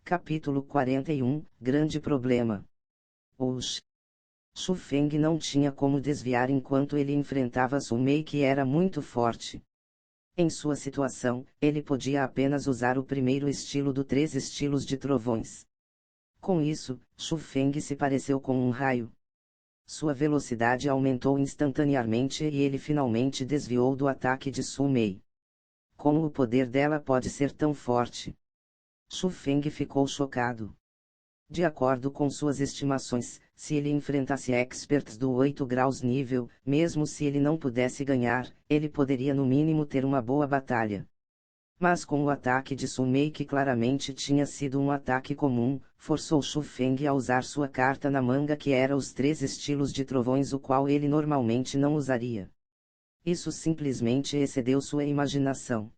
Capítulo 41, Grande Problema. Shu Feng não tinha como desviar enquanto ele enfrentava Su Mei, que era muito forte. Em sua situação, ele podia apenas usar o primeiro estilo do 3 estilos de trovões. Com isso, Shu Feng se pareceu com um raio. Sua velocidade aumentou instantaneamente e ele finalmente desviou do ataque de Su Mei. Como o poder dela pode ser tão forte? Shu Feng ficou chocado. De acordo com suas estimações, se ele enfrentasse experts do 8 graus nível, mesmo se ele não pudesse ganhar, ele poderia no mínimo ter uma boa batalha. Mas com o ataque de Su Mei, que claramente tinha sido um ataque comum, forçou Shu Feng a usar sua carta na manga, que era os 3 estilos de trovões, o qual ele normalmente não usaria. Isso simplesmente excedeu sua imaginação.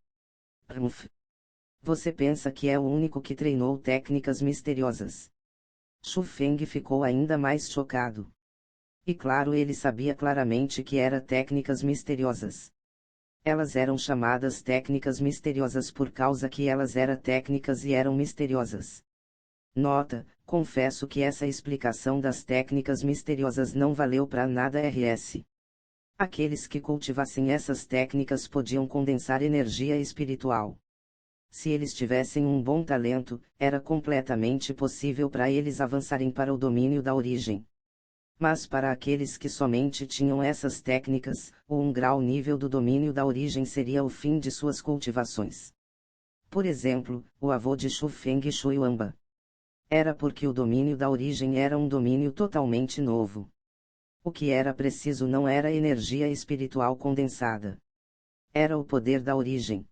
Você pensa que é o único que treinou técnicas misteriosas? Shu Feng ficou ainda mais chocado. E claro, ele sabia claramente que eram técnicas misteriosas. Elas eram chamadas técnicas misteriosas por causa que elas eram técnicas e eram misteriosas. Nota: confesso que essa explicação das técnicas misteriosas não valeu para nada. Aqueles que cultivassem essas técnicas podiam condensar energia espiritual. Se eles tivessem um bom talento, era completamente possível para eles avançarem para o domínio da origem. Mas para aqueles que somente tinham essas técnicas, o 1 grau nível do domínio da origem seria o fim de suas cultivações. Por exemplo, o avô de Shu Feng, Shu Yuanba. Era porque o domínio da origem era um domínio totalmente novo. O que era preciso não era energia espiritual condensada. Era o poder da origem.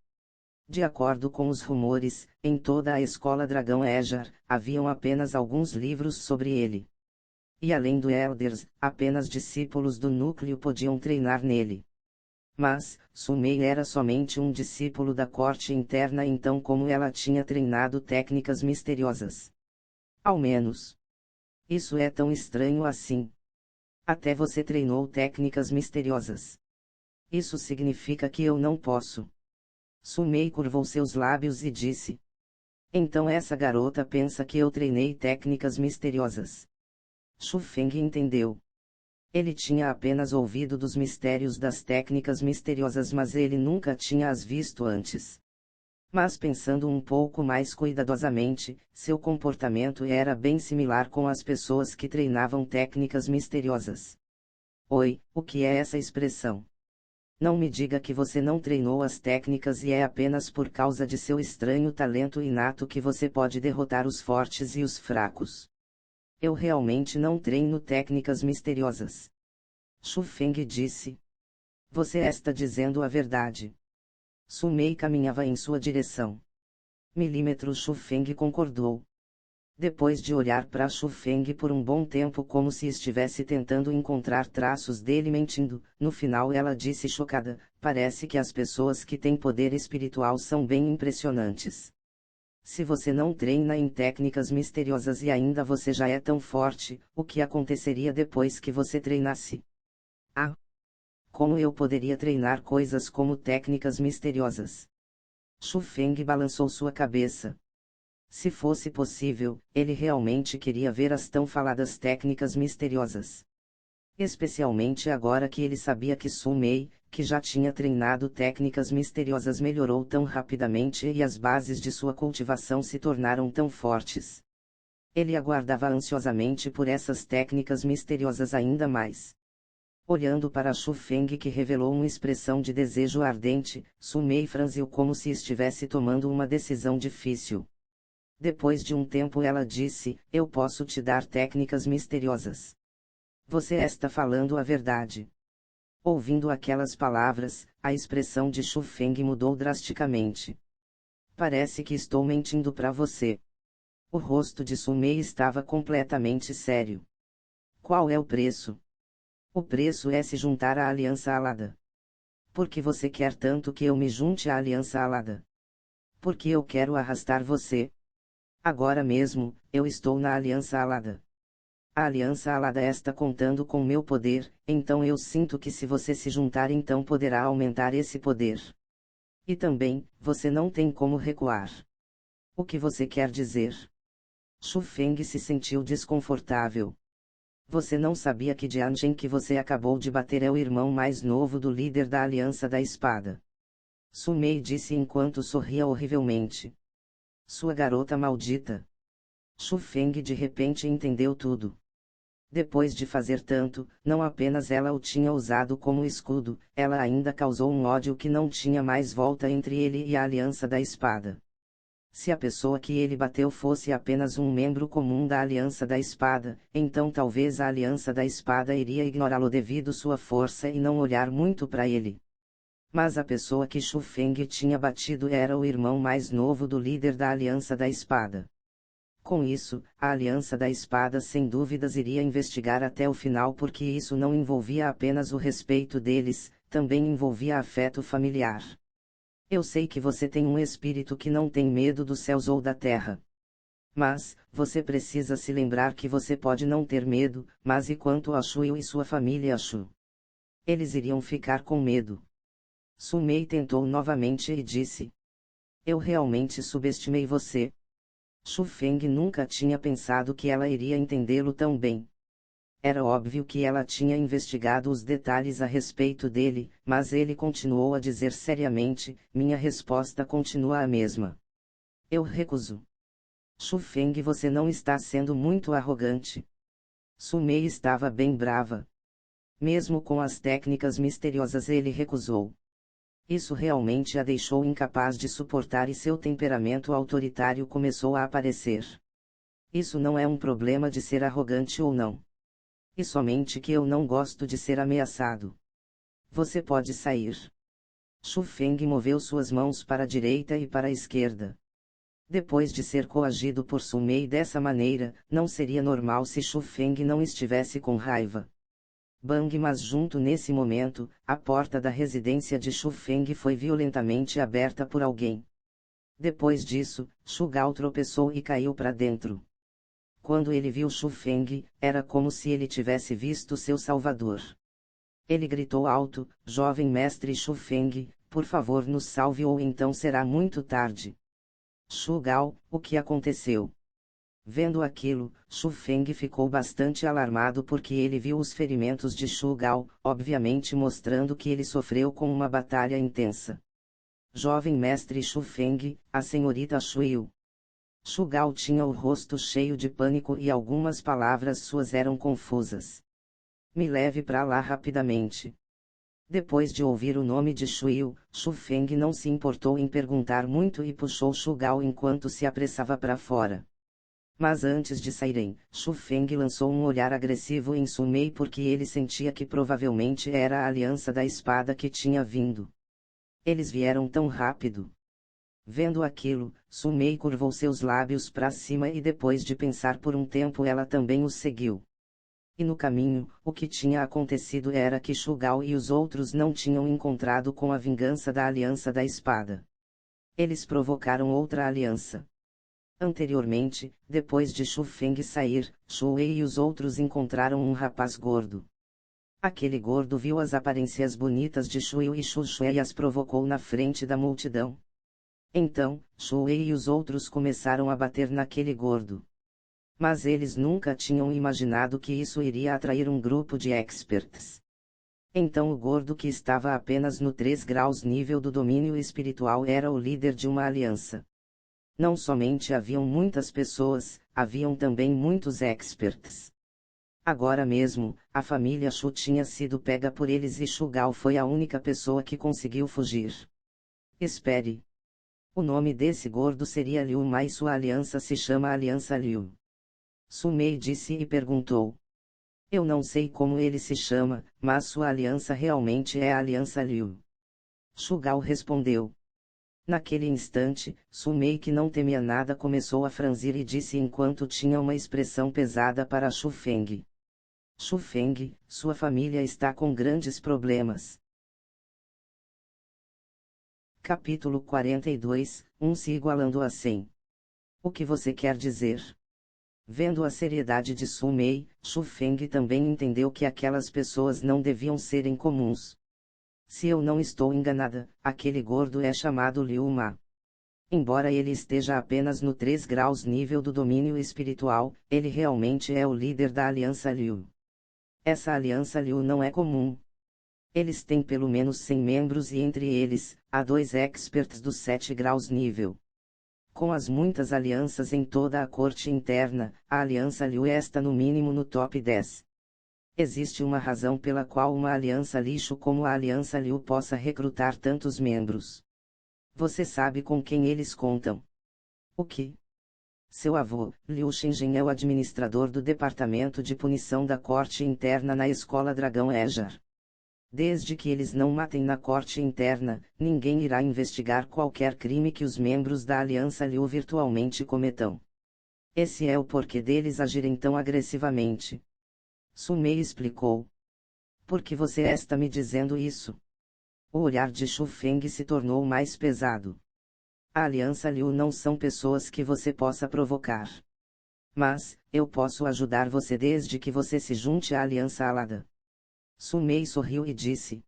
De acordo com os rumores, em toda a escola Dragão Ejar, haviam apenas alguns livros sobre ele. E além do Elders, apenas discípulos do núcleo podiam treinar nele. Mas, Su Mei era somente um discípulo da corte interna, então como ela tinha treinado técnicas misteriosas? Ao menos. Isso é tão estranho assim. Até você treinou técnicas misteriosas. Isso significa que eu não posso. Su Mei curvou seus lábios e disse. Então essa garota pensa que eu treinei técnicas misteriosas. Shu Feng entendeu. Ele tinha apenas ouvido dos mistérios das técnicas misteriosas, mas ele nunca tinha as visto antes. Mas pensando um pouco mais cuidadosamente, seu comportamento era bem similar com as pessoas que treinavam técnicas misteriosas. Oi, o que é essa expressão? Não me diga que você não treinou as técnicas e é apenas por causa de seu estranho talento inato que você pode derrotar os fortes e os fracos. Eu realmente não treino técnicas misteriosas. Shu Feng disse. Você está dizendo a verdade. Su Mei caminhava em sua direção. Shu Feng concordou. Depois de olhar para Shu Feng por um bom tempo como se estivesse tentando encontrar traços dele mentindo, no final ela disse chocada, parece que as pessoas que têm poder espiritual são bem impressionantes. Se você não treina em técnicas misteriosas e ainda você já é tão forte, o que aconteceria depois que você treinasse? Ah! Como eu poderia treinar coisas como técnicas misteriosas? Shu Feng balançou sua cabeça. Se fosse possível, ele realmente queria ver as tão faladas técnicas misteriosas. Especialmente agora que ele sabia que Su Mei, que já tinha treinado técnicas misteriosas, melhorou tão rapidamente e as bases de sua cultivação se tornaram tão fortes. Ele aguardava ansiosamente por essas técnicas misteriosas ainda mais. Olhando para Shu Feng, que revelou uma expressão de desejo ardente, Su Mei franziu como se estivesse tomando uma decisão difícil. Depois de um tempo ela disse, eu posso te dar técnicas misteriosas. Você está falando a verdade. Ouvindo aquelas palavras, a expressão de Shu Feng mudou drasticamente. Parece que estou mentindo para você. O rosto de Su Mei estava completamente sério. Qual é o preço? O preço é se juntar à Aliança Alada. Por que você quer tanto que eu me junte à Aliança Alada? Porque eu quero arrastar você. Agora mesmo, eu estou na Aliança Alada. A Aliança Alada está contando com meu poder, então eu sinto que se você se juntar então poderá aumentar esse poder. E também, você não tem como recuar. O que você quer dizer? Shu Feng se sentiu desconfortável. Você não sabia que Jian Zhen que você acabou de bater é o irmão mais novo do líder da Aliança da Espada. Su Mei disse enquanto sorria horrivelmente. Sua garota maldita. Shu Feng de repente entendeu tudo. Depois de fazer tanto, não apenas ela o tinha usado como escudo, ela ainda causou um ódio que não tinha mais volta entre ele e a Aliança da Espada. Se a pessoa que ele bateu fosse apenas um membro comum da Aliança da Espada, então talvez a Aliança da Espada iria ignorá-lo devido sua força e não olhar muito para ele. Mas a pessoa que Shu Feng tinha batido era o irmão mais novo do líder da Aliança da Espada. Com isso, a Aliança da Espada sem dúvidas iria investigar até o final porque isso não envolvia apenas o respeito deles, também envolvia afeto familiar. Eu sei que você tem um espírito que não tem medo dos céus ou da terra. Mas, você precisa se lembrar que você pode não ter medo, mas e quanto a Shu e sua família Shu? Eles iriam ficar com medo. Su Mei tentou novamente e disse. Eu realmente subestimei você. Shu Feng nunca tinha pensado que ela iria entendê-lo tão bem. Era óbvio que ela tinha investigado os detalhes a respeito dele, mas ele continuou a dizer seriamente, minha resposta continua a mesma. Eu recuso. Shu Feng, você não está sendo muito arrogante. Su Mei estava bem brava. Mesmo com as técnicas misteriosas ele recusou. Isso realmente a deixou incapaz de suportar e seu temperamento autoritário começou a aparecer. Isso não é um problema de ser arrogante ou não. E somente que eu não gosto de ser ameaçado. Você pode sair. Shu Feng moveu suas mãos para a direita e para a esquerda. Depois de ser coagido por Su Mei dessa maneira, não seria normal se Shu Feng não estivesse com raiva. Bang, mas junto nesse momento, a porta da residência de Shu Feng foi violentamente aberta por alguém. Depois disso, Shu Gao tropeçou e caiu para dentro. Quando ele viu Shu Feng, era como se ele tivesse visto seu salvador. Ele gritou alto, jovem mestre Shu Feng, por favor nos salve ou então será muito tarde. Shu Gao, o que aconteceu? Vendo aquilo, Shu Feng ficou bastante alarmado porque ele viu os ferimentos de Shu Gao, obviamente mostrando que ele sofreu com uma batalha intensa. Jovem mestre Shu Feng, a senhorita Shu Yu. Shu Gao tinha o rosto cheio de pânico e algumas palavras suas eram confusas. Me leve para lá rapidamente. Depois de ouvir o nome de Shu Yu, Shu Feng não se importou em perguntar muito e puxou Shu Gao enquanto se apressava para fora. Mas antes de saírem, Shu Feng lançou um olhar agressivo em Su Mei porque ele sentia que provavelmente era a Aliança da Espada que tinha vindo. Eles vieram tão rápido. Vendo aquilo, Su Mei curvou seus lábios para cima e depois de pensar por um tempo ela também os seguiu. E no caminho, o que tinha acontecido era que Shu Gao e os outros não tinham encontrado com a vingança da Aliança da Espada. Eles provocaram outra aliança. Anteriormente, depois de Shu Feng sair, Shu Wei e os outros encontraram um rapaz gordo. Aquele gordo viu as aparências bonitas de Shu Yu e Shu Shui e as provocou na frente da multidão. Então, Shu Wei e os outros começaram a bater naquele gordo. Mas eles nunca tinham imaginado que isso iria atrair um grupo de experts. Então o gordo que estava apenas no 3 graus nível do domínio espiritual era o líder de uma aliança. Não somente haviam muitas pessoas, haviam também muitos experts. Agora mesmo, a família Shu tinha sido pega por eles e Shu Gao foi a única pessoa que conseguiu fugir. Espere. O nome desse gordo seria Liu, mas sua aliança se chama Aliança Liu. Su Mei disse e perguntou. Eu não sei como ele se chama, mas sua aliança realmente é a Aliança Liu. Shu Gao respondeu. Naquele instante, Su Mei, que não temia nada, começou a franzir e disse enquanto tinha uma expressão pesada para Shu Feng. Shu Feng, sua família está com grandes problemas. Capítulo 42, se igualando a 100. O que você quer dizer? Vendo a seriedade de Su Mei, Shu Feng também entendeu que aquelas pessoas não deviam serem comuns. Se eu não estou enganada, aquele gordo é chamado Liu Ma. Embora ele esteja apenas no 3 graus nível do domínio espiritual, ele realmente é o líder da Aliança Liu. Essa Aliança Liu não é comum. Eles têm pelo menos 100 membros e entre eles, há 2 experts dos 7 graus nível. Com as muitas alianças em toda a corte interna, a Aliança Liu está no mínimo no top 10. Existe uma razão pela qual uma aliança lixo como a Aliança Liu possa recrutar tantos membros. Você sabe com quem eles contam. O que? Seu avô, Liu Xingjin, é o administrador do Departamento de Punição da Corte Interna na Escola Dragão Ejar. Desde que eles não matem na corte interna, ninguém irá investigar qualquer crime que os membros da Aliança Liu virtualmente cometam. Esse é o porquê deles agirem tão agressivamente. Su Mei explicou. Por que você está me dizendo isso? O olhar de Shu Feng se tornou mais pesado. A Aliança Liu não são pessoas que você possa provocar. Mas, eu posso ajudar você desde que você se junte à Aliança Alada. Su Mei sorriu e disse.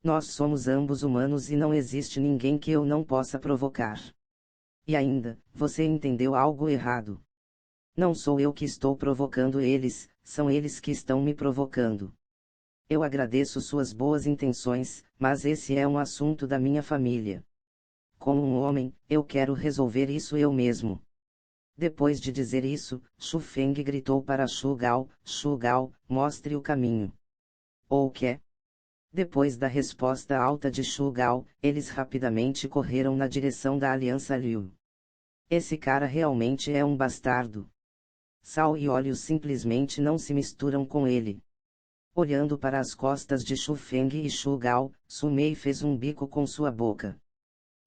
Nós somos ambos humanos e não existe ninguém que eu não possa provocar. E ainda, você entendeu algo errado. Não sou eu que estou provocando eles, são eles que estão me provocando. Eu agradeço suas boas intenções, mas esse é um assunto da minha família. Como um homem, eu quero resolver isso eu mesmo. Depois de dizer isso, Shu Feng gritou para Shu Gao, mostre o caminho. Ou quê? Depois da resposta alta de Shu Gao, eles rapidamente correram na direção da Aliança Liu. Esse cara realmente é um bastardo. Sal e óleo simplesmente não se misturam com ele. Olhando para as costas de Shu Feng e Shu Gao, Su Mei fez um bico com sua boca.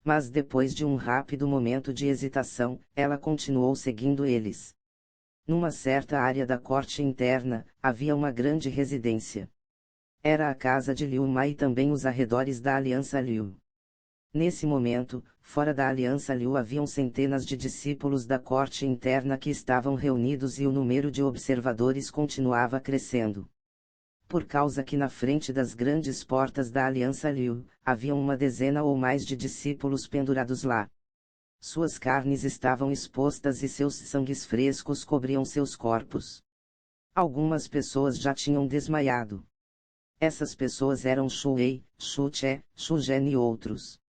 Mas depois de um rápido momento de hesitação, ela continuou seguindo eles. Numa certa área da corte interna, havia uma grande residência. Era a casa de Liu Ma e também os arredores da Aliança Liu. Nesse momento, fora da Aliança Liu haviam centenas de discípulos da corte interna que estavam reunidos e o número de observadores continuava crescendo. Por causa que na frente das grandes portas da Aliança Liu, havia uma dezena ou mais de discípulos pendurados lá. Suas carnes estavam expostas e seus sangues frescos cobriam seus corpos. Algumas pessoas já tinham desmaiado. Essas pessoas eram Shu Wei, Shu Che, Shu Zhen e outros.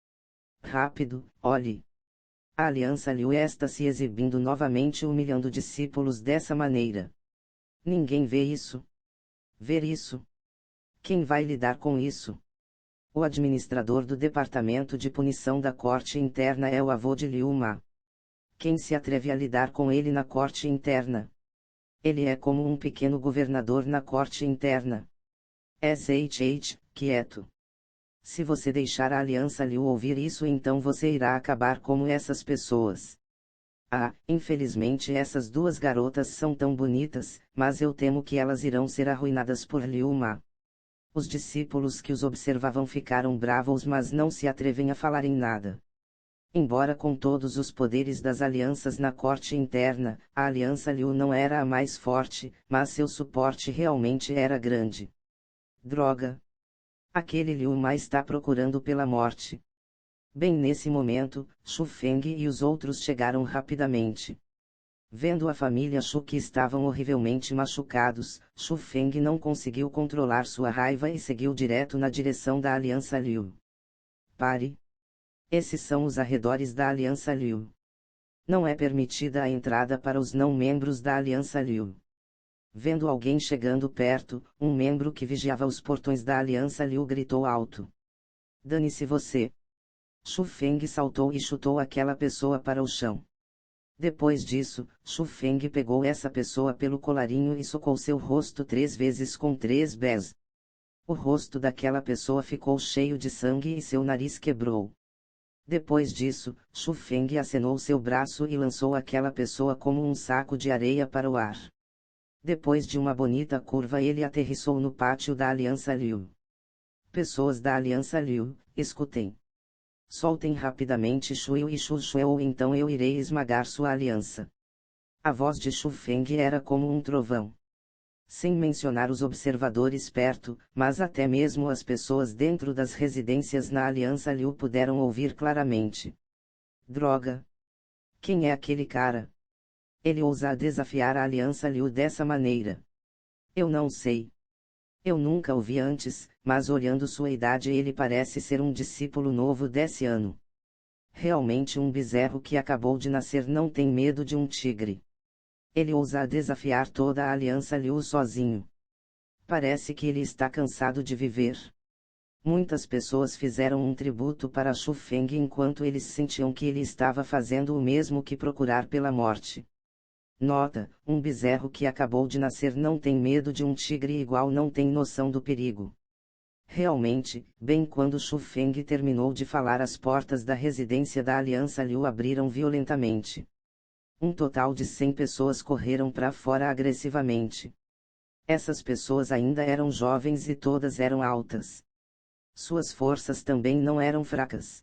Rápido, olhe. A Aliança Liu está se exibindo novamente humilhando discípulos dessa maneira. Ninguém vê isso. Ver isso? Quem vai lidar com isso? O administrador do Departamento de Punição da Corte Interna é o avô de Liu Ma. Quem se atreve a lidar com ele na Corte Interna? Ele é como um pequeno governador na Corte Interna. Quieto. Se você deixar a Aliança Liu ouvir isso, então você irá acabar como essas pessoas. Infelizmente essas duas garotas são tão bonitas, mas eu temo que elas irão ser arruinadas por Liu Ma. Os discípulos que os observavam ficaram bravos, mas não se atrevem a falar em nada. Embora com todos os poderes das alianças na corte interna, a Aliança Liu não era a mais forte, mas seu suporte realmente era grande. Droga! Aquele Liu Ma está procurando pela morte. Bem nesse momento, Shu Feng e os outros chegaram rapidamente. Vendo a família Shu que estavam horrivelmente machucados, Shu Feng não conseguiu controlar sua raiva e seguiu direto na direção da Aliança Liu. Pare! Esses são os arredores da Aliança Liu. Não é permitida a entrada para os não-membros da Aliança Liu. Vendo alguém chegando perto, um membro que vigiava os portões da Aliança Liu gritou alto. Dane-se você! Shu Feng saltou e chutou aquela pessoa para o chão. Depois disso, Shu Feng pegou essa pessoa pelo colarinho e socou seu rosto 3 vezes com 3 bes. O rosto daquela pessoa ficou cheio de sangue e seu nariz quebrou. Depois disso, Shu Feng acenou seu braço e lançou aquela pessoa como um saco de areia para o ar. Depois de uma bonita curva ele aterrissou no pátio da Aliança Liu. Pessoas da Aliança Liu, escutem. Soltem rapidamente Shuyu e Shu ou então eu irei esmagar sua aliança. A voz de Shu Feng era como um trovão. Sem mencionar os observadores perto, mas até mesmo as pessoas dentro das residências na Aliança Liu puderam ouvir claramente. Droga! Quem é aquele cara? Ele ousa desafiar a Aliança Liu dessa maneira. Eu não sei. Eu nunca o vi antes, mas olhando sua idade ele parece ser um discípulo novo desse ano. Realmente um bezerro que acabou de nascer não tem medo de um tigre. Ele ousa desafiar toda a Aliança Liu sozinho. Parece que ele está cansado de viver. Muitas pessoas fizeram um tributo para Xu Feng enquanto eles sentiam que ele estava fazendo o mesmo que procurar pela morte. Nota: um bezerro que acabou de nascer não tem medo de um tigre igual não tem noção do perigo. Realmente, bem quando Xu Feng terminou de falar as portas da residência da Aliança Liu abriram violentamente. Um total de 100 pessoas correram para fora agressivamente. Essas pessoas ainda eram jovens e todas eram altas. Suas forças também não eram fracas.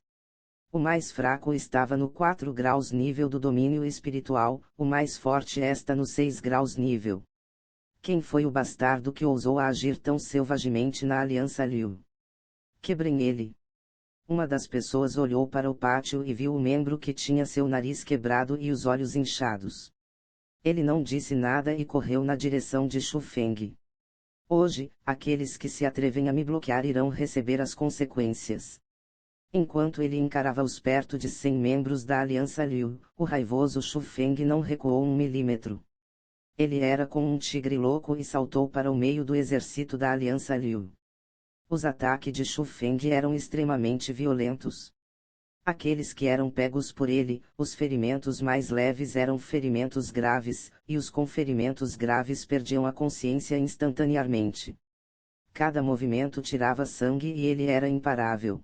O mais fraco estava no 4 graus nível do domínio espiritual, o mais forte está no 6 graus nível. Quem foi o bastardo que ousou agir tão selvagemente na Aliança Liu? Quebrem ele. Uma das pessoas olhou para o pátio e viu o membro que tinha seu nariz quebrado e os olhos inchados. Ele não disse nada e correu na direção de Xu Feng. Hoje, aqueles que se atrevem a me bloquear irão receber as consequências. Enquanto ele encarava os perto de 100 membros da Aliança Liu, o raivoso Xu Feng não recuou um milímetro. Ele era como um tigre louco e saltou para o meio do exército da Aliança Liu. Os ataques de Xu Feng eram extremamente violentos. Aqueles que eram pegos por ele, os ferimentos mais leves eram ferimentos graves, e os com ferimentos graves perdiam a consciência instantaneamente. Cada movimento tirava sangue e ele era imparável.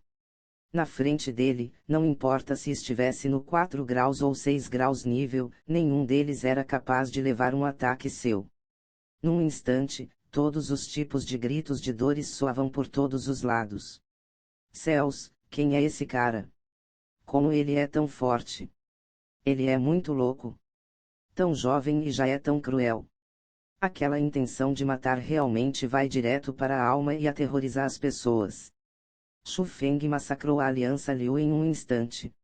Na frente dele, não importa se estivesse no 4 graus ou 6 graus nível, nenhum deles era capaz de levar um ataque seu. Num instante, todos os tipos de gritos de dores soavam por todos os lados. Céus, quem é esse cara? Como ele é tão forte? Ele é muito louco. Tão jovem e já é tão cruel. Aquela intenção de matar realmente vai direto para a alma e aterroriza as pessoas. Xu Feng massacrou a Aliança Liu em um instante.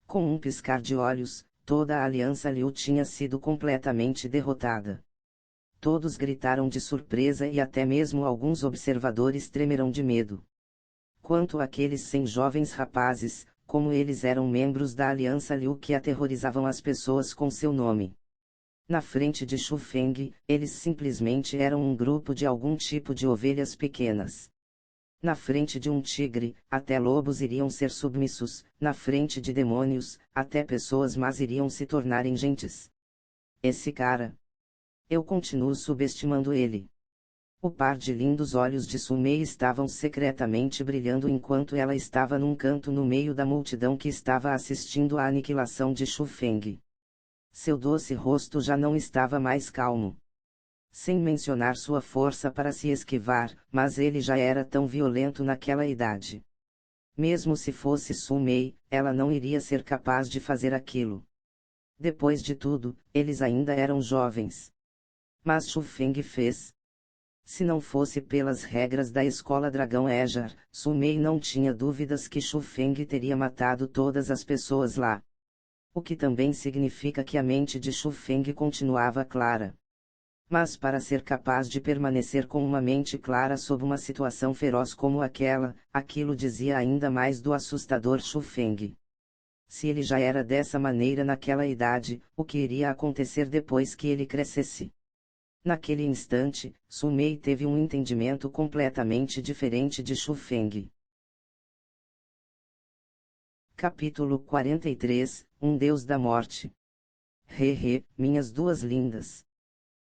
Com um piscar de olhos, toda a Aliança Liu tinha sido completamente derrotada. Todos gritaram de surpresa e até mesmo alguns observadores tremeram de medo. Quanto àqueles 100 jovens rapazes, como eles eram membros da Aliança Liu que aterrorizavam as pessoas com seu nome. Na frente de Xu Feng, eles simplesmente eram um grupo de algum tipo de ovelhas pequenas. Na frente de um tigre, até lobos iriam ser submissos, na frente de demônios, até pessoas más iriam se tornarem gentes. Esse cara. Eu continuo subestimando ele. O par de lindos olhos de Sumei estavam secretamente brilhando enquanto ela estava num canto no meio da multidão que estava assistindo à aniquilação de Xu Feng. Seu doce rosto já não estava mais calmo. Sem mencionar sua força para se esquivar, mas ele já era tão violento naquela idade. Mesmo se fosse Sumei, ela não iria ser capaz de fazer aquilo. Depois de tudo, eles ainda eram jovens. Mas Xu Feng fez. Se não fosse pelas regras da escola Dragão Ejar, Sumei não tinha dúvidas que Xu Feng teria matado todas as pessoas lá. O que também significa que a mente de Xu Feng continuava clara. Mas para ser capaz de permanecer com uma mente clara sob uma situação feroz como aquela, aquilo dizia ainda mais do assustador Xu Feng. Se ele já era dessa maneira naquela idade, o que iria acontecer depois que ele crescesse? Naquele instante, Sumei teve um entendimento completamente diferente de Xu Feng. Capítulo 43, Um Deus da Morte. Minhas duas lindas.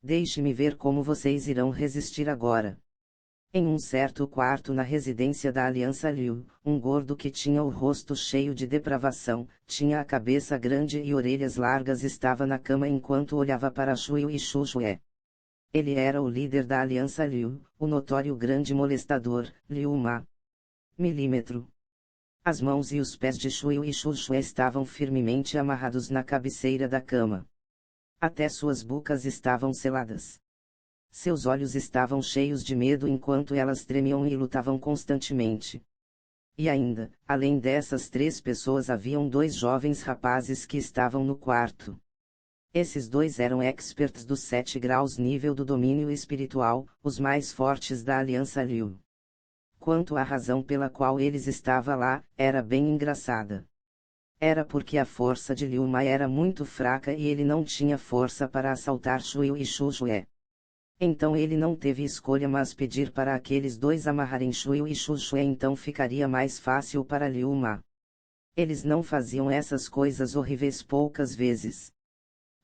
Deixe-me ver como vocês irão resistir agora. Em um certo quarto na residência da Aliança Liu, um gordo que tinha o rosto cheio de depravação, tinha a cabeça grande e orelhas largas estava na cama enquanto olhava para Shuyu e Xuxue. Ele era o líder da Aliança Liu, o notório grande molestador, Liu Ma. Milímetro. As mãos e os pés de Shuyu e Xuxue estavam firmemente amarrados na cabeceira da cama. Até suas bocas estavam seladas. Seus olhos estavam cheios de medo enquanto elas tremiam e lutavam constantemente. E ainda, além dessas 3 pessoas haviam 2 jovens rapazes que estavam no quarto. Esses 2 eram experts dos 7 graus nível do domínio espiritual, os mais fortes da Aliança Liu. Quanto à razão pela qual eles estavam lá, era bem engraçada. Era porque a força de Liu Ma era muito fraca e ele não tinha força para assaltar Shui e Shu Shue. Então ele não teve escolha mas pedir para aqueles 2 amarrarem Shui e Shu Shue, então ficaria mais fácil para Liu Ma. Eles não faziam essas coisas horríveis poucas vezes.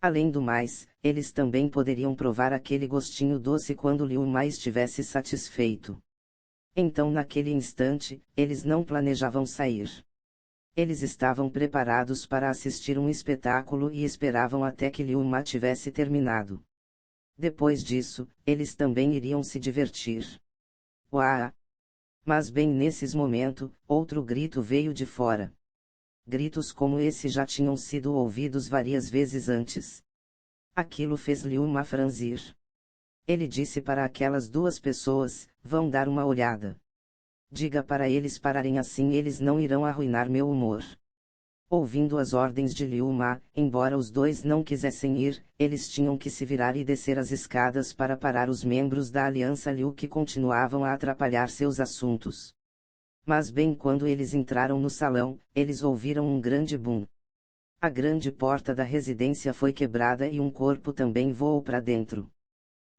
Além do mais, eles também poderiam provar aquele gostinho doce quando Liu Ma estivesse satisfeito. Então naquele instante, eles não planejavam sair. Eles estavam preparados para assistir um espetáculo e esperavam até que Liu Ma tivesse terminado. Depois disso, eles também iriam se divertir. Uau! Mas bem nesses momentos, outro grito veio de fora. Gritos como esse já tinham sido ouvidos várias vezes antes. Aquilo fez Liu Ma franzir. Ele disse para aquelas 2 pessoas: vão dar uma olhada. Diga para eles pararem, assim eles não irão arruinar meu humor. Ouvindo as ordens de Liu Ma, embora os 2 não quisessem ir, eles tinham que se virar e descer as escadas para parar os membros da Aliança Liu que continuavam a atrapalhar seus assuntos. Mas bem quando eles entraram no salão, eles ouviram um grande boom. A grande porta da residência foi quebrada e um corpo também voou para dentro.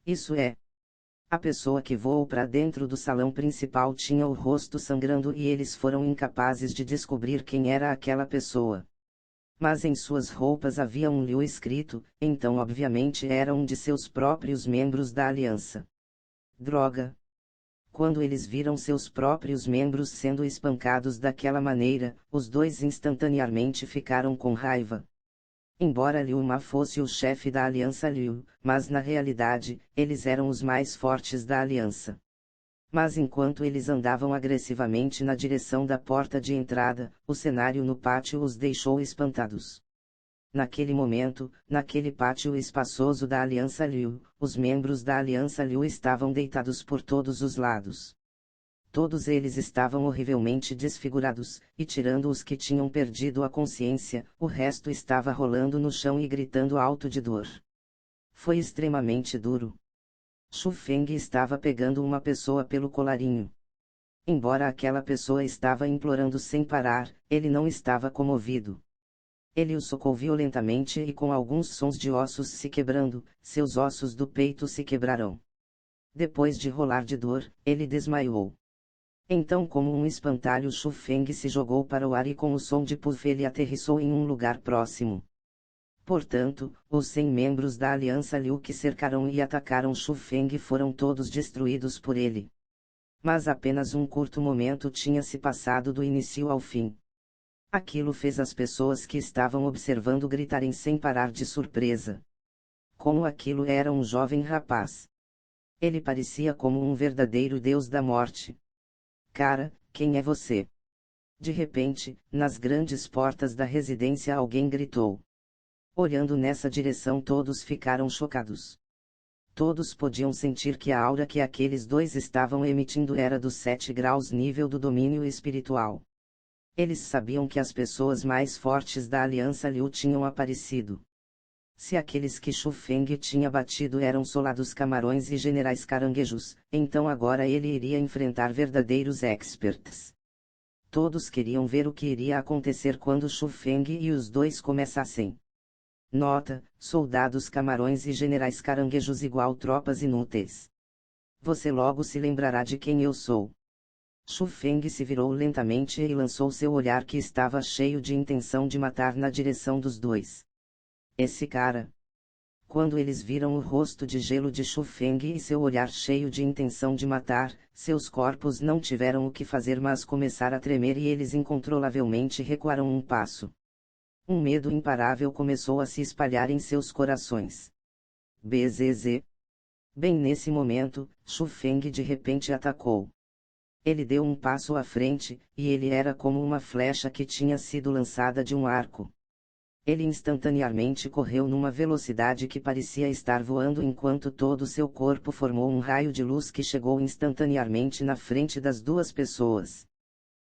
Isso é. A pessoa que voou para dentro do salão principal tinha o rosto sangrando e eles foram incapazes de descobrir quem era aquela pessoa. Mas em suas roupas havia um Liu escrito, então obviamente era um de seus próprios membros da aliança. Droga! Quando eles viram seus próprios membros sendo espancados daquela maneira, os 2 instantaneamente ficaram com raiva. Embora Liu Ma fosse o chefe da Aliança Liu, mas na realidade, eles eram os mais fortes da aliança. Mas enquanto eles andavam agressivamente na direção da porta de entrada, o cenário no pátio os deixou espantados. Naquele momento, naquele pátio espaçoso da Aliança Liu, os membros da Aliança Liu estavam deitados por todos os lados. Todos eles estavam horrivelmente desfigurados, e tirando os que tinham perdido a consciência, o resto estava rolando no chão e gritando alto de dor. Foi extremamente duro. Shu Feng estava pegando uma pessoa pelo colarinho. Embora aquela pessoa estava implorando sem parar, ele não estava comovido. Ele o socou violentamente e com alguns sons de ossos se quebrando, seus ossos do peito se quebraram. Depois de rolar de dor, ele desmaiou. Então como um espantalho Shu Feng se jogou para o ar e com o som de puff ele aterrissou em um lugar próximo. Portanto, os 100 membros da Aliança Liu que cercaram e atacaram Shu Feng foram todos destruídos por ele. Mas apenas um curto momento tinha se passado do início ao fim. Aquilo fez as pessoas que estavam observando gritarem sem parar de surpresa. Como aquilo era um jovem rapaz. Ele parecia como um verdadeiro deus da morte. Cara, quem é você? De repente, nas grandes portas da residência alguém gritou. Olhando nessa direção todos ficaram chocados. Todos podiam sentir que a aura que aqueles 2 estavam emitindo era dos 7 graus nível do domínio espiritual. Eles sabiam que as pessoas mais fortes da Aliança Liu tinham aparecido. Se aqueles que Shu Feng tinha batido eram soldados camarões e generais caranguejos, então agora ele iria enfrentar verdadeiros experts. Todos queriam ver o que iria acontecer quando Shu Feng e os 2 começassem. Nota: soldados camarões e generais caranguejos igual tropas inúteis. Você logo se lembrará de quem eu sou. Shu Feng se virou lentamente e lançou seu olhar que estava cheio de intenção de matar na direção dos 2. Esse cara. Quando eles viram o rosto de gelo de Shu Feng e seu olhar cheio de intenção de matar, seus corpos não tiveram o que fazer mas começar a tremer e eles incontrolavelmente recuaram um passo. Um medo imparável começou a se espalhar em seus corações. Bzz. Bem nesse momento, Shu Feng de repente atacou. Ele deu um passo à frente, e ele era como uma flecha que tinha sido lançada de um arco. Ele instantaneamente correu numa velocidade que parecia estar voando enquanto todo seu corpo formou um raio de luz que chegou instantaneamente na frente das 2 pessoas.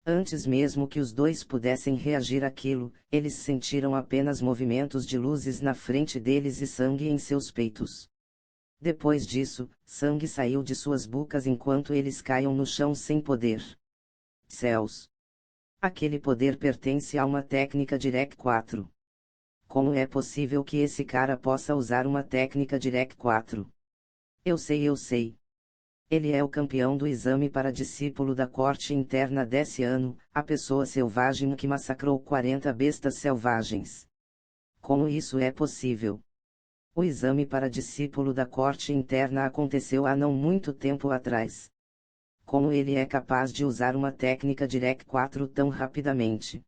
Antes mesmo que os dois pudessem reagir àquilo, eles sentiram apenas movimentos de luzes na frente deles e sangue em seus peitos. Depois disso, sangue saiu de suas bocas enquanto eles caíam no chão sem poder. Céus! Aquele poder pertence a uma técnica Direct 4. Como é possível que esse cara possa usar uma técnica Direct 4? Eu sei. Ele é o campeão do exame para discípulo da corte interna desse ano, a pessoa selvagem que massacrou 40 bestas selvagens. Como isso é possível? O exame para discípulo da corte interna aconteceu há não muito tempo atrás. Como ele é capaz de usar uma técnica Direct 4 tão rapidamente?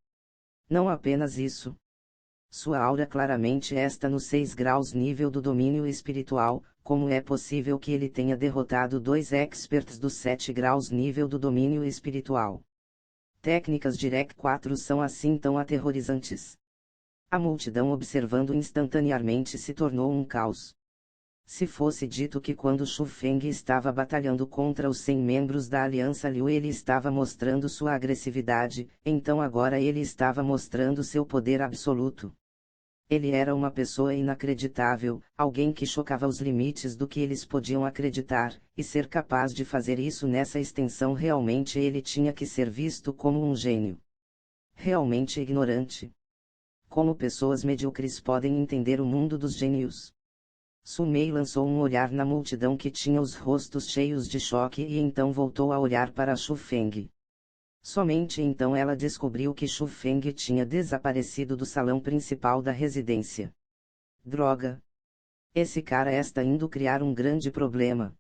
Não apenas isso. Sua aura claramente está no 6 graus nível do domínio espiritual. Como é possível que ele tenha derrotado 2 experts dos 7 graus nível do domínio espiritual? Técnicas Direct 4 são assim tão aterrorizantes. A multidão observando instantaneamente se tornou um caos. Se fosse dito que quando Shu Feng estava batalhando contra os 100 membros da Aliança Liu ele estava mostrando sua agressividade, então agora ele estava mostrando seu poder absoluto. Ele era uma pessoa inacreditável, alguém que chocava os limites do que eles podiam acreditar, e ser capaz de fazer isso nessa extensão realmente ele tinha que ser visto como um gênio. Realmente ignorante. Como pessoas medíocres podem entender o mundo dos gênios? Su Mei lançou um olhar na multidão que tinha os rostos cheios de choque e então voltou a olhar para Shu Feng. Somente então ela descobriu que Shu Feng tinha desaparecido do salão principal da residência. Droga! Esse cara está indo criar um grande problema.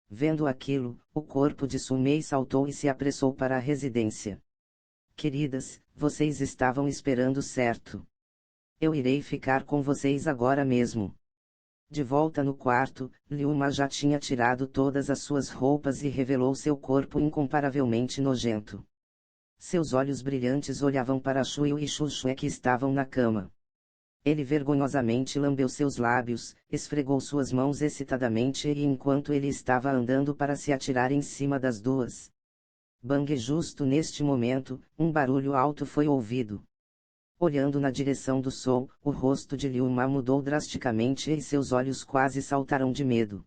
Vendo aquilo, o corpo de Su Mei saltou e se apressou para a residência. Queridas, vocês estavam esperando certo. Eu irei ficar com vocês agora mesmo. De volta no quarto, Liu Ma já tinha tirado todas as suas roupas e revelou seu corpo incomparavelmente nojento. Seus olhos brilhantes olhavam para Shuyu e Xuxue que estavam na cama. Ele vergonhosamente lambeu seus lábios, esfregou suas mãos excitadamente e enquanto ele estava andando para se atirar em cima das duas. Bang! Justo neste momento, um barulho alto foi ouvido. Olhando na direção do som, o rosto de Liu Ma mudou drasticamente e seus olhos quase saltaram de medo.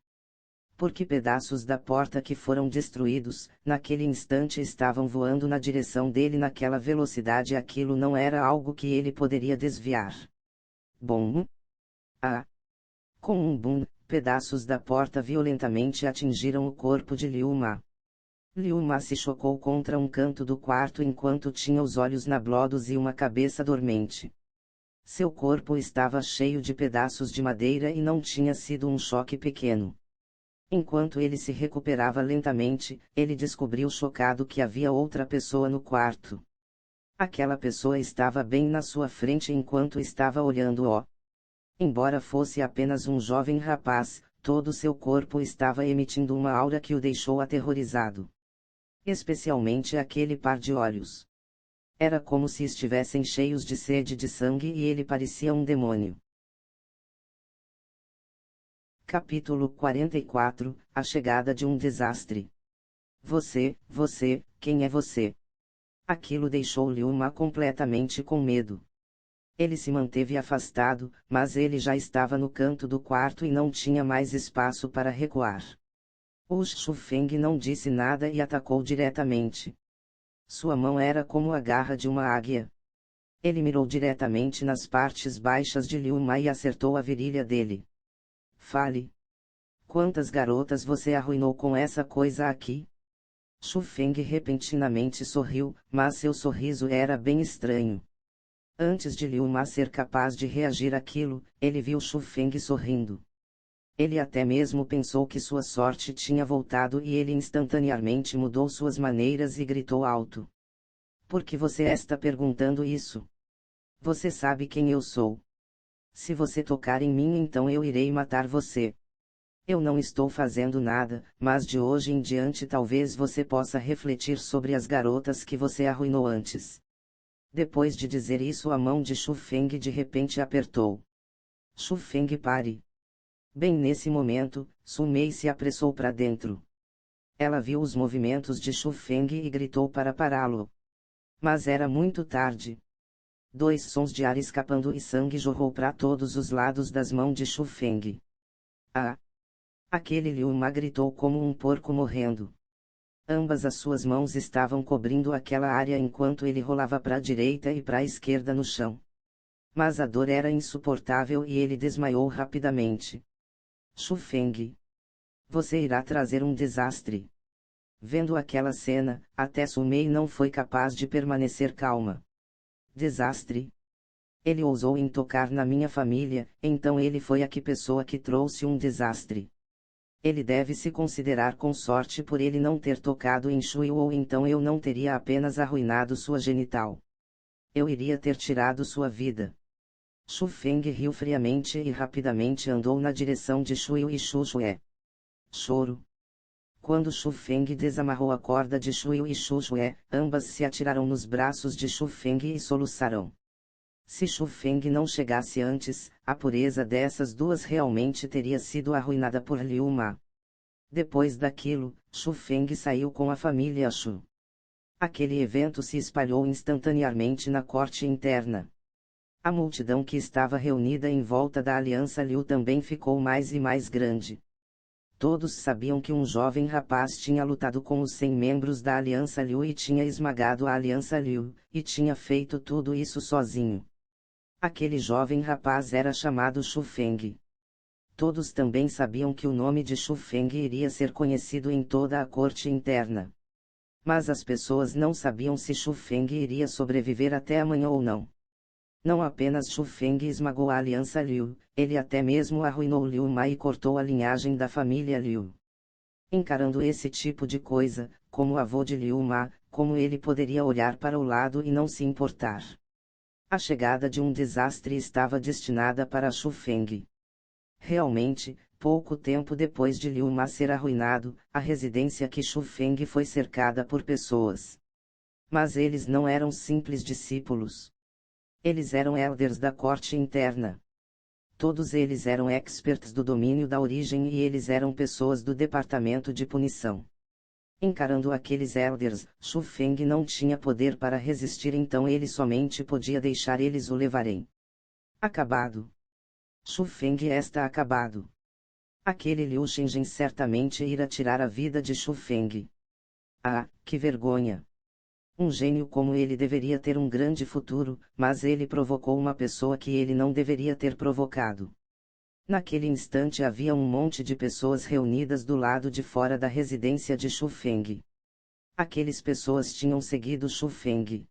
Porque pedaços da porta que foram destruídos, naquele instante estavam voando na direção dele naquela velocidade. Aquilo não era algo que ele poderia desviar. Bom! Ah! Com um boom, pedaços da porta violentamente atingiram o corpo de Liu Ma. Liu Ma se chocou contra um canto do quarto enquanto tinha os olhos nablados e uma cabeça dormente. Seu corpo estava cheio de pedaços de madeira e não tinha sido um choque pequeno. Enquanto ele se recuperava lentamente, ele descobriu chocado que havia outra pessoa no quarto. Aquela pessoa estava bem na sua frente enquanto estava olhando-o. Embora fosse apenas um jovem rapaz, todo seu corpo estava emitindo uma aura que o deixou aterrorizado. Especialmente aquele par de olhos. Era como se estivessem cheios de sede de sangue e ele parecia um demônio. Capítulo 44 – A chegada de um desastre. Você, quem é você? Aquilo deixou Liu Ma completamente com medo. Ele se manteve afastado, mas ele já estava no canto do quarto e não tinha mais espaço para recuar. O Shu Feng não disse nada e atacou diretamente. Sua mão era como a garra de uma águia. Ele mirou diretamente nas partes baixas de Liu Ma e acertou a virilha dele. Fale. Quantas garotas você arruinou com essa coisa aqui? Shu Feng repentinamente sorriu, mas seu sorriso era bem estranho. Antes de Liu Ma ser capaz de reagir àquilo, ele viu Shu Feng sorrindo. Ele até mesmo pensou que sua sorte tinha voltado e ele instantaneamente mudou suas maneiras e gritou alto. Por que você está perguntando isso? Você sabe quem eu sou. Se você tocar em mim então eu irei matar você. Eu não estou fazendo nada, mas de hoje em diante talvez você possa refletir sobre as garotas que você arruinou antes. Depois de dizer isso a mão de Shu Feng de repente apertou. Shu Feng pare. Bem nesse momento, Su Mei se apressou para dentro. Ela viu os movimentos de Shu Feng e gritou para pará-lo. Mas era muito tarde. Dois sons de ar escapando e sangue jorrou para todos os lados das mãos de Xu Feng. Ah! Aquele Liu Ma gritou como um porco morrendo. Ambas as suas mãos estavam cobrindo aquela área enquanto ele rolava para a direita e para a esquerda no chão. Mas a dor era insuportável e ele desmaiou rapidamente. Xu Feng. Você irá trazer um desastre. Vendo aquela cena, até Su Mei não foi capaz de permanecer calma. Desastre? Ele ousou em tocar na minha família, então ele foi a que pessoa que trouxe um desastre. Ele deve se considerar com sorte por ele não ter tocado em Shui ou então eu não teria apenas arruinado sua genital. Eu iria ter tirado sua vida. Xu Feng riu friamente e rapidamente andou na direção de Shui e Xu Xue. Choro. Quando Xu Feng desamarrou a corda de Shui e Xu Xue, ambas se atiraram nos braços de Xu Feng e soluçaram. Se Xu Feng não chegasse antes, a pureza dessas duas realmente teria sido arruinada por Liu Ma. Depois daquilo, Xu Feng saiu com a família Xu. Aquele evento se espalhou instantaneamente na corte interna. A multidão que estava reunida em volta da Aliança Liu também ficou mais e mais grande. Todos sabiam que um jovem rapaz tinha lutado com os 100 membros da Aliança Liu e tinha esmagado a Aliança Liu, e tinha feito tudo isso sozinho. Aquele jovem rapaz era chamado Xu Feng. Todos também sabiam que o nome de Xu Feng iria ser conhecido em toda a corte interna. Mas as pessoas não sabiam se Xu Feng iria sobreviver até amanhã ou não. Não apenas Xu Feng esmagou a Aliança Liu, ele até mesmo arruinou Liu Ma e cortou a linhagem da família Liu. Encarando esse tipo de coisa, como avô de Liu Ma, como ele poderia olhar para o lado e não se importar? A chegada de um desastre estava destinada para Xu Feng. Realmente, pouco tempo depois de Liu Ma ser arruinado, a residência que Xu Feng foi cercada por pessoas. Mas eles não eram simples discípulos. Eles eram elders da corte interna. Todos eles eram experts do domínio da origem e eles eram pessoas do departamento de punição. Encarando aqueles elders, Xu Feng não tinha poder para resistir, então ele somente podia deixar eles o levarem. Acabado. Xu Feng está acabado. Aquele Liu Shenzhen certamente irá tirar a vida de Xu Feng. Ah, que vergonha! Um gênio como ele deveria ter um grande futuro, mas ele provocou uma pessoa que ele não deveria ter provocado. Naquele instante havia um monte de pessoas reunidas do lado de fora da residência de Xu Feng. Aquelas pessoas tinham seguido Xu Feng.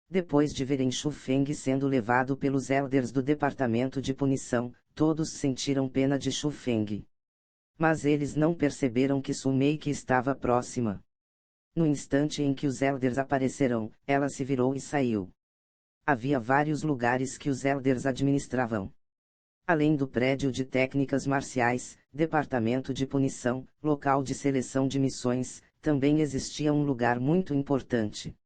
Depois de verem Xu Feng sendo levado pelos elders do departamento de punição, todos sentiram pena de Xu Feng. Mas eles não perceberam que Su Mei que estava próxima. No instante em que os elders apareceram, ela se virou e saiu. Havia vários lugares que os elders administravam. Além do prédio de técnicas marciais, departamento de punição, local de seleção de missões, também existia um lugar muito importante.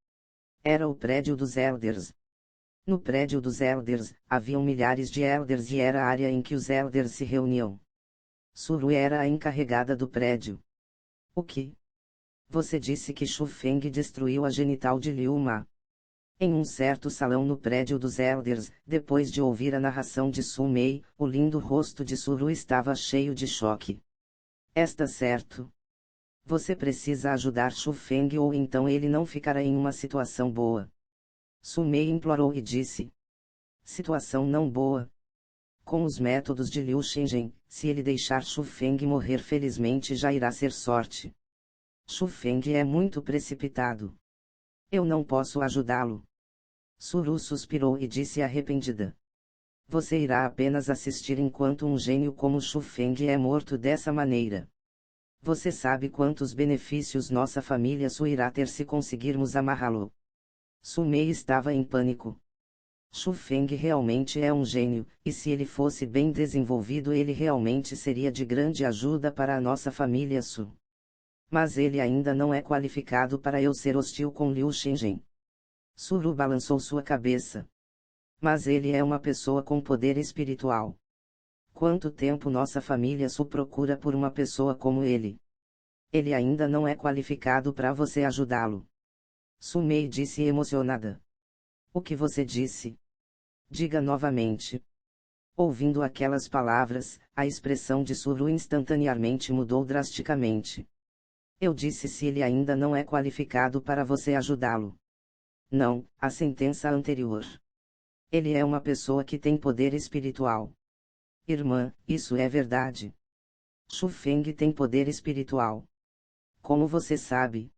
Era o prédio dos elders. No prédio dos elders, haviam milhares de elders e era a área em que os elders se reuniam. Suru era a encarregada do prédio. O que? Você disse que Xu Feng destruiu a genital de Liu Ma. Em um certo salão no prédio dos elders, depois de ouvir a narração de Su Mei, o lindo rosto de Suru estava cheio de choque. Está certo. Você precisa ajudar Xu Feng ou então ele não ficará em uma situação boa. Su Mei implorou e disse. Situação não boa. Com os métodos de Liu Shenzhen, se ele deixar Xu Feng morrer felizmente já irá ser sorte. Xu Feng é muito precipitado. Eu não posso ajudá-lo. Suru suspirou e disse arrependida. Você irá apenas assistir enquanto um gênio como Xu Feng é morto dessa maneira. Você sabe quantos benefícios nossa família Su irá ter se conseguirmos amarrá-lo. Su Mei estava em pânico. Xu Feng realmente é um gênio, e se ele fosse bem desenvolvido ele realmente seria de grande ajuda para a nossa família Su. Mas ele ainda não é qualificado para eu ser hostil com Liu Shenzhen. Suru balançou sua cabeça. Mas ele é uma pessoa com poder espiritual. Quanto tempo nossa família Su procura por uma pessoa como ele? Ele ainda não é qualificado para você ajudá-lo. Sumei disse emocionada. O que você disse? Diga novamente. Ouvindo aquelas palavras, a expressão de Suru instantaneamente mudou drasticamente. Eu disse se ele ainda não é qualificado para você ajudá-lo. Não, a sentença anterior. Ele é uma pessoa que tem poder espiritual. Irmã, isso é verdade. Shu Feng tem poder espiritual. Como você sabe?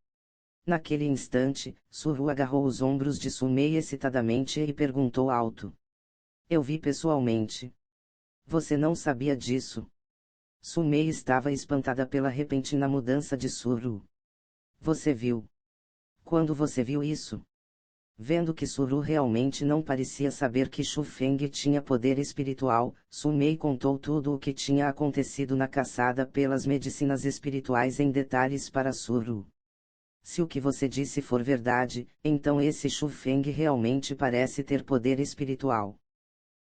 Naquele instante, Suru agarrou os ombros de Sumei excitadamente e perguntou alto. Eu vi pessoalmente. Você não sabia disso? Sumei estava espantada pela repentina mudança de Suru. Você viu? Quando você viu isso? Vendo que Suru realmente não parecia saber que Shu Feng tinha poder espiritual, Sumei contou tudo o que tinha acontecido na caçada pelas medicinas espirituais em detalhes para Suru. Se o que você disse for verdade, então esse Shu Feng realmente parece ter poder espiritual.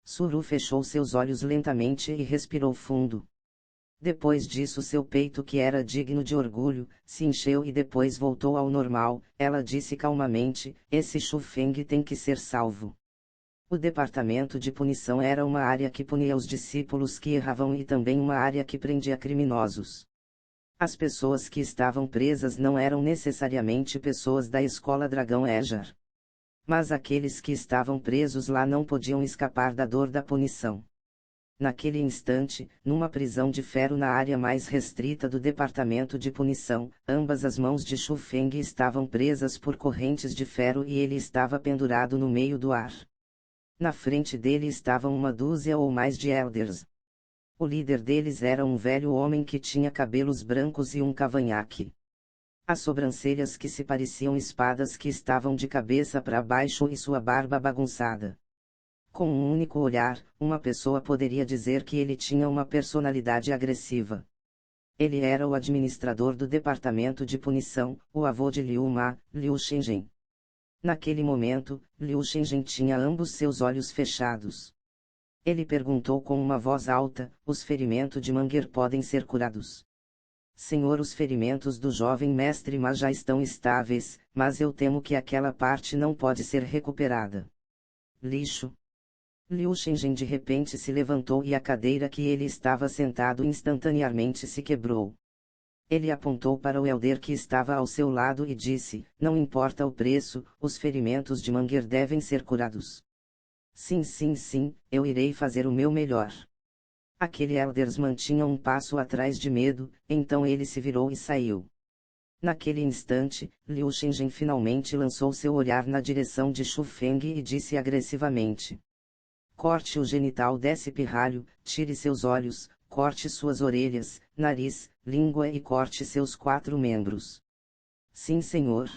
Suru fechou seus olhos lentamente e respirou fundo. Depois disso seu peito que era digno de orgulho, se encheu e depois voltou ao normal. Ela disse calmamente, esse Shu Feng tem que ser salvo. O departamento de punição era uma área que punia os discípulos que erravam e também uma área que prendia criminosos. As pessoas que estavam presas não eram necessariamente pessoas da escola Dragão Ejar. Mas aqueles que estavam presos lá não podiam escapar da dor da punição. Naquele instante, numa prisão de ferro na área mais restrita do departamento de punição, ambas as mãos de Shu Feng estavam presas por correntes de ferro e ele estava pendurado no meio do ar. Na frente dele estavam uma dúzia ou mais de elders. O líder deles era um velho homem que tinha cabelos brancos e um cavanhaque. As sobrancelhas que se pareciam espadas que estavam de cabeça para baixo e sua barba bagunçada. Com um único olhar, uma pessoa poderia dizer que ele tinha uma personalidade agressiva. Ele era o administrador do departamento de punição, o avô de Liu Ma, Liu Shenzhen. Naquele momento, Liu Shenzhen tinha ambos seus olhos fechados. Ele perguntou com uma voz alta, os ferimentos de Manger podem ser curados. Senhor, os ferimentos do jovem mestre Ma já estão estáveis, mas eu temo que aquela parte não pode ser recuperada. Lixo. Liu Shenzhen de repente se levantou e a cadeira que ele estava sentado instantaneamente se quebrou. Ele apontou para o elder que estava ao seu lado e disse, não importa o preço, os ferimentos de Manger devem ser curados. Sim, sim, sim, eu irei fazer o meu melhor. Aquele elders mantinha um passo atrás de medo, então ele se virou e saiu. Naquele instante, Liu Shenzhen finalmente lançou seu olhar na direção de Shu Feng e disse agressivamente. Corte o genital desse pirralho, tire seus olhos, corte suas orelhas, nariz, língua e corte seus 4 membros. Sim, senhor.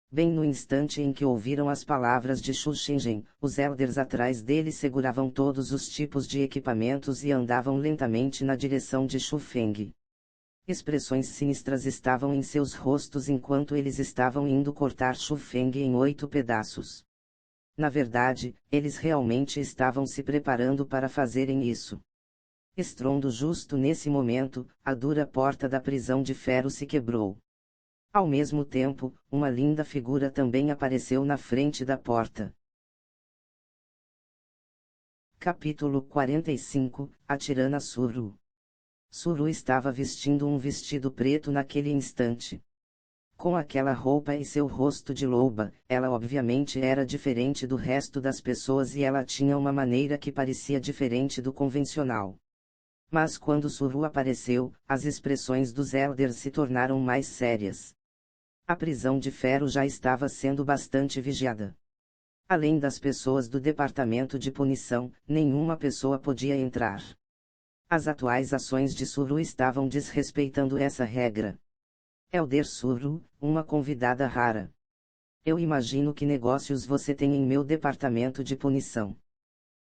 Bem no instante em que ouviram as palavras de Shu Shenzhen, os elders atrás dele seguravam todos os tipos de equipamentos e andavam lentamente na direção de Shu Feng. Expressões sinistras estavam em seus rostos enquanto eles estavam indo cortar Shu Feng em 8 pedaços. Na verdade, eles realmente estavam se preparando para fazerem isso. Estrondo justo nesse momento, a dura porta da prisão de ferro se quebrou. Ao mesmo tempo, uma linda figura também apareceu na frente da porta. Capítulo 45, A Tirana Suru. Suru estava vestindo um vestido preto naquele instante. Com aquela roupa e seu rosto de loba, ela obviamente era diferente do resto das pessoas e ela tinha uma maneira que parecia diferente do convencional. Mas quando Suru apareceu, as expressões dos elders se tornaram mais sérias. A prisão de ferro já estava sendo bastante vigiada. Além das pessoas do departamento de punição, nenhuma pessoa podia entrar. As atuais ações de Suru estavam desrespeitando essa regra. Elder Suru, uma convidada rara. Eu imagino que negócios você tem em meu departamento de punição.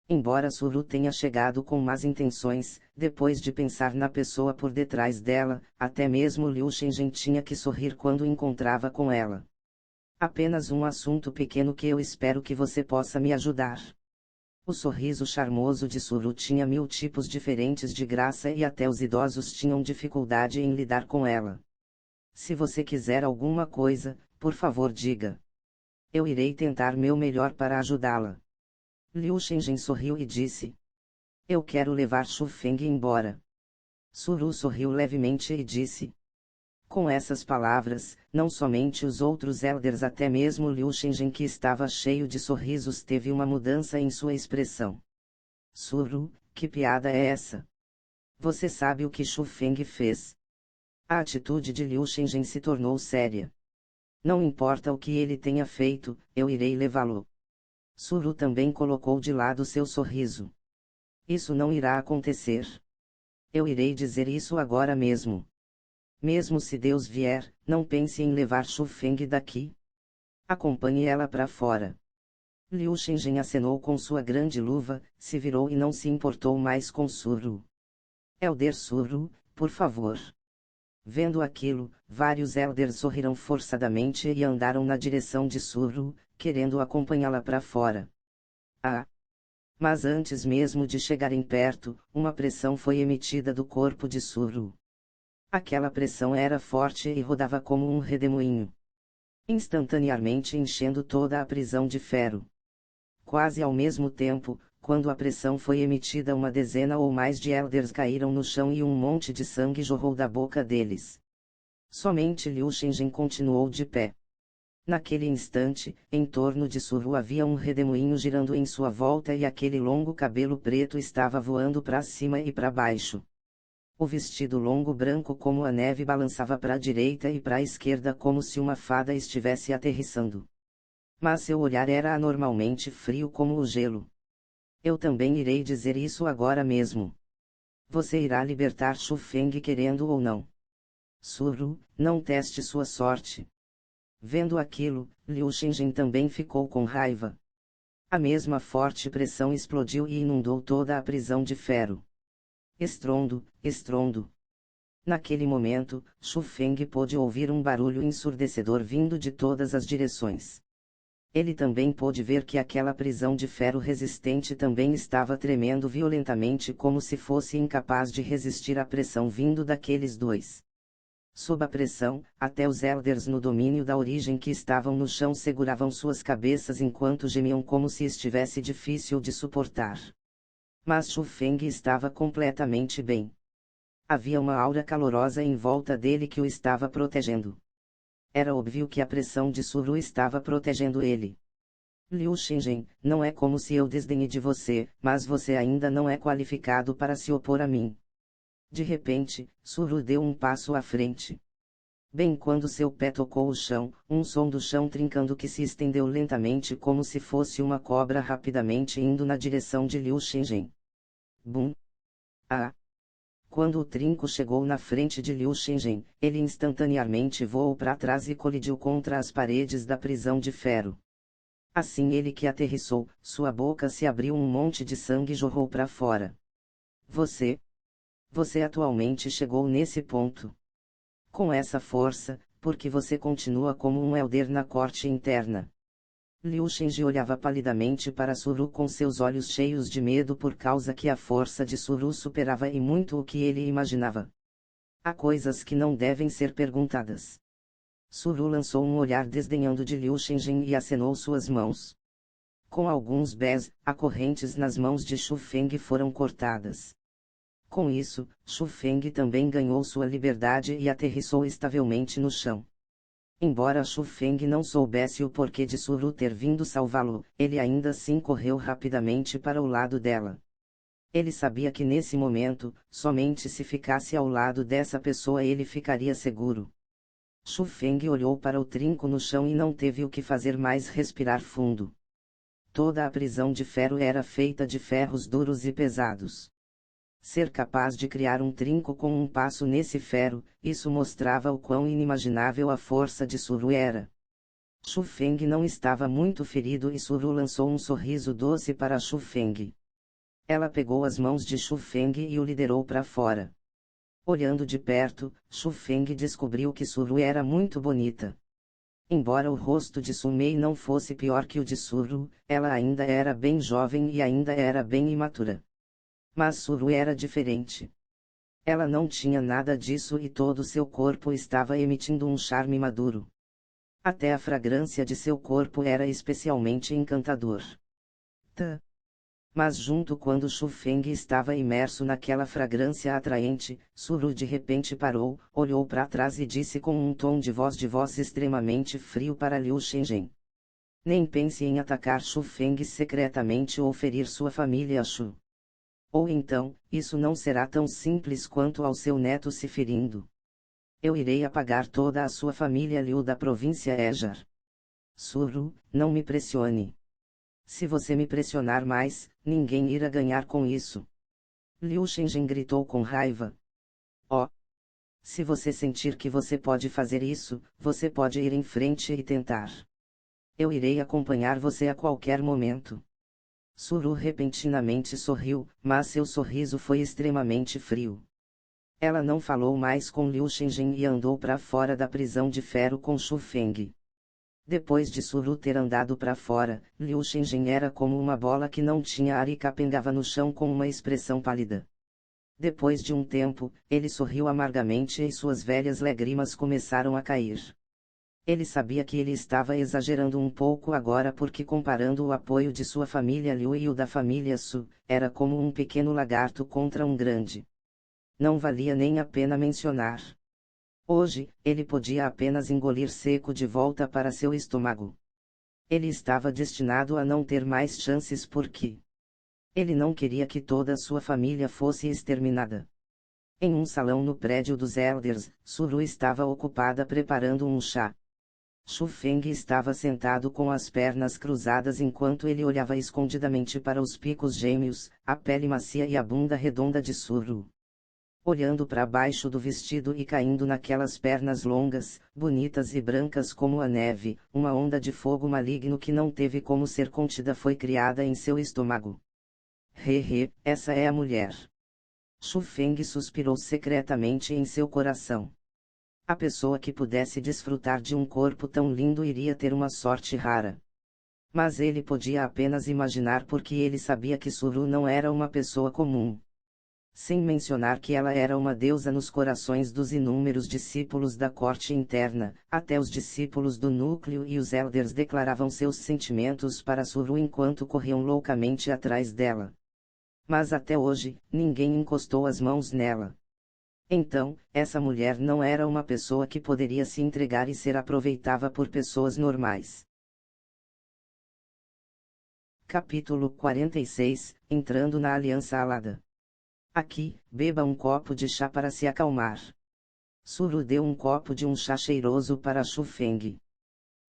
Embora Suru tenha chegado com más intenções, depois de pensar na pessoa por detrás dela, até mesmo Liu Shenzhen tinha que sorrir quando encontrava com ela. Apenas um assunto pequeno que eu espero que você possa me ajudar. O sorriso charmoso de Suru tinha 1000 tipos diferentes de graça e até os idosos tinham dificuldade em lidar com ela. Se você quiser alguma coisa, por favor diga. Eu irei tentar meu melhor para ajudá-la. Liu Shenzhen sorriu e disse. Eu quero levar Shu Feng embora. Suru sorriu levemente e disse. Com essas palavras, não somente os outros elders, até mesmo Liu Shenzhen, que estava cheio de sorrisos, teve uma mudança em sua expressão. Suru, que piada é essa? Você sabe o que Shu Feng fez? A atitude de Liu Shenzhen se tornou séria. Não importa o que ele tenha feito, eu irei levá-lo. Suru também colocou de lado seu sorriso. Isso não irá acontecer. Eu irei dizer isso agora mesmo. Mesmo se Deus vier, não pense em levar Shu Feng daqui. Acompanhe ela para fora. Liu Shenzhen acenou com sua grande luva, se virou e não se importou mais com Suru. Elder Suru, por favor. Vendo aquilo, vários elders sorriram forçadamente e andaram na direção de Suru, querendo acompanhá-la para fora. Ah! Mas antes mesmo de chegarem perto, uma pressão foi emitida do corpo de Suru. Aquela pressão era forte e rodava como um redemoinho, instantaneamente enchendo toda a prisão de ferro. Quase ao mesmo tempo, quando a pressão foi emitida, uma dezena ou mais de elders caíram no chão e um monte de sangue jorrou da boca deles. Somente Liu Shenzhen continuou de pé. Naquele instante, em torno de Suru havia um redemoinho girando em sua volta e aquele longo cabelo preto estava voando para cima e para baixo. O vestido longo branco como a neve balançava para a direita e para a esquerda como se uma fada estivesse aterrissando. Mas seu olhar era anormalmente frio como o gelo. Eu também irei dizer isso agora mesmo. Você irá libertar Shu Feng querendo ou não. Suru, não teste sua sorte. Vendo aquilo, Liu Shenzhen também ficou com raiva. A mesma forte pressão explodiu e inundou toda a prisão de ferro. Estrondo, estrondo. Naquele momento, Shu Feng pôde ouvir um barulho ensurdecedor vindo de todas as direções. Ele também pôde ver que aquela prisão de ferro resistente também estava tremendo violentamente, como se fosse incapaz de resistir à pressão vindo daqueles dois. Sob a pressão, até os elders no domínio da origem que estavam no chão seguravam suas cabeças enquanto gemiam como se estivesse difícil de suportar. Mas Shu Feng estava completamente bem. Havia uma aura calorosa em volta dele que o estava protegendo. Era óbvio que a pressão de Suru estava protegendo ele. Liu Shenzhen, não é como se eu desdenhe de você, mas você ainda não é qualificado para se opor a mim. De repente, Suru deu um passo à frente. Bem quando seu pé tocou o chão, um som do chão trincando que se estendeu lentamente como se fosse uma cobra rapidamente indo na direção de Liu Shenzhen. Bum! Ah! Quando o trinco chegou na frente de Liu Shenzhen, ele instantaneamente voou para trás e colidiu contra as paredes da prisão de ferro. Assim ele que aterrissou, sua boca se abriu, um monte de sangue jorrou para fora. Você atualmente chegou nesse ponto. Com essa força, porque você continua como um elder na corte interna. Liu Shenzhen olhava palidamente para Suru com seus olhos cheios de medo por causa que a força de Suru superava e muito o que ele imaginava. Há coisas que não devem ser perguntadas. Suru lançou um olhar desdenhando de Liu Shenzhen e acenou suas mãos. Com alguns bés, as correntes nas mãos de Shu Feng foram cortadas. Com isso, Shu Feng também ganhou sua liberdade e aterrissou estavelmente no chão. Embora Shu Feng não soubesse o porquê de Suru ter vindo salvá-lo, ele ainda assim correu rapidamente para o lado dela. Ele sabia que nesse momento, somente se ficasse ao lado dessa pessoa ele ficaria seguro. Shu Feng olhou para o trinco no chão e não teve o que fazer mais respirar fundo. Toda a prisão de ferro era feita de ferros duros e pesados. Ser capaz de criar um trinco com um passo nesse ferro, isso mostrava o quão inimaginável a força de Suru era. Shu Feng não estava muito ferido e Suru lançou um sorriso doce para Shu Feng. Ela pegou as mãos de Shu Feng e o liderou para fora. Olhando de perto, Shu Feng descobriu que Suru era muito bonita. Embora o rosto de Su Mei não fosse pior que o de Suru, ela ainda era bem jovem e ainda era bem imatura. Mas Suru era diferente. Ela não tinha nada disso e todo seu corpo estava emitindo um charme maduro. Até a fragrância de seu corpo era especialmente encantador. Mas junto quando Shu Feng estava imerso naquela fragrância atraente, Suru de repente parou, olhou para trás e disse com um tom de voz extremamente frio para Liu Shenzhen. Nem pense em atacar Shu Feng secretamente ou ferir sua família Shu. Ou então, isso não será tão simples quanto ao seu neto se ferindo. Eu irei apagar toda a sua família Liu da província Ejar. Suru, não me pressione. Se você me pressionar mais, ninguém irá ganhar com isso. Liu Shenzhen gritou com raiva. Oh! Se você sentir que você pode fazer isso, você pode ir em frente e tentar. Eu irei acompanhar você a qualquer momento. Suru repentinamente sorriu, mas seu sorriso foi extremamente frio. Ela não falou mais com Liu Shenzhen e andou para fora da prisão de ferro com Shu Feng. Depois de Suru ter andado para fora, Liu Shenzhen era como uma bola que não tinha ar e capengava no chão com uma expressão pálida. Depois de um tempo, ele sorriu amargamente e suas velhas lágrimas começaram a cair. Ele sabia que ele estava exagerando um pouco agora porque comparando o apoio de sua família Liu e o da família Su, era como um pequeno lagarto contra um grande. Não valia nem a pena mencionar. Hoje, ele podia apenas engolir seco de volta para seu estômago. Ele estava destinado a não ter mais chances porque ele não queria que toda a sua família fosse exterminada. Em um salão no prédio dos Elders, Suru estava ocupada preparando um chá. Shu Feng estava sentado com as pernas cruzadas enquanto ele olhava escondidamente para os picos gêmeos, a pele macia e a bunda redonda de Suru. Olhando para baixo do vestido e caindo naquelas pernas longas, bonitas e brancas como a neve, uma onda de fogo maligno que não teve como ser contida foi criada em seu estômago. Essa é a mulher. Shu Feng suspirou secretamente em seu coração. A pessoa que pudesse desfrutar de um corpo tão lindo iria ter uma sorte rara. Mas ele podia apenas imaginar porque ele sabia que Suru não era uma pessoa comum. Sem mencionar que ela era uma deusa nos corações dos inúmeros discípulos da corte interna, até os discípulos do núcleo e os elders declaravam seus sentimentos para Suru enquanto corriam loucamente atrás dela. Mas até hoje, ninguém encostou as mãos nela. Então, essa mulher não era uma pessoa que poderia se entregar e ser aproveitada por pessoas normais. Capítulo 46, Entrando na Aliança Alada. Aqui, beba um copo de chá para se acalmar. Suru deu um copo de um chá cheiroso para Shu Feng.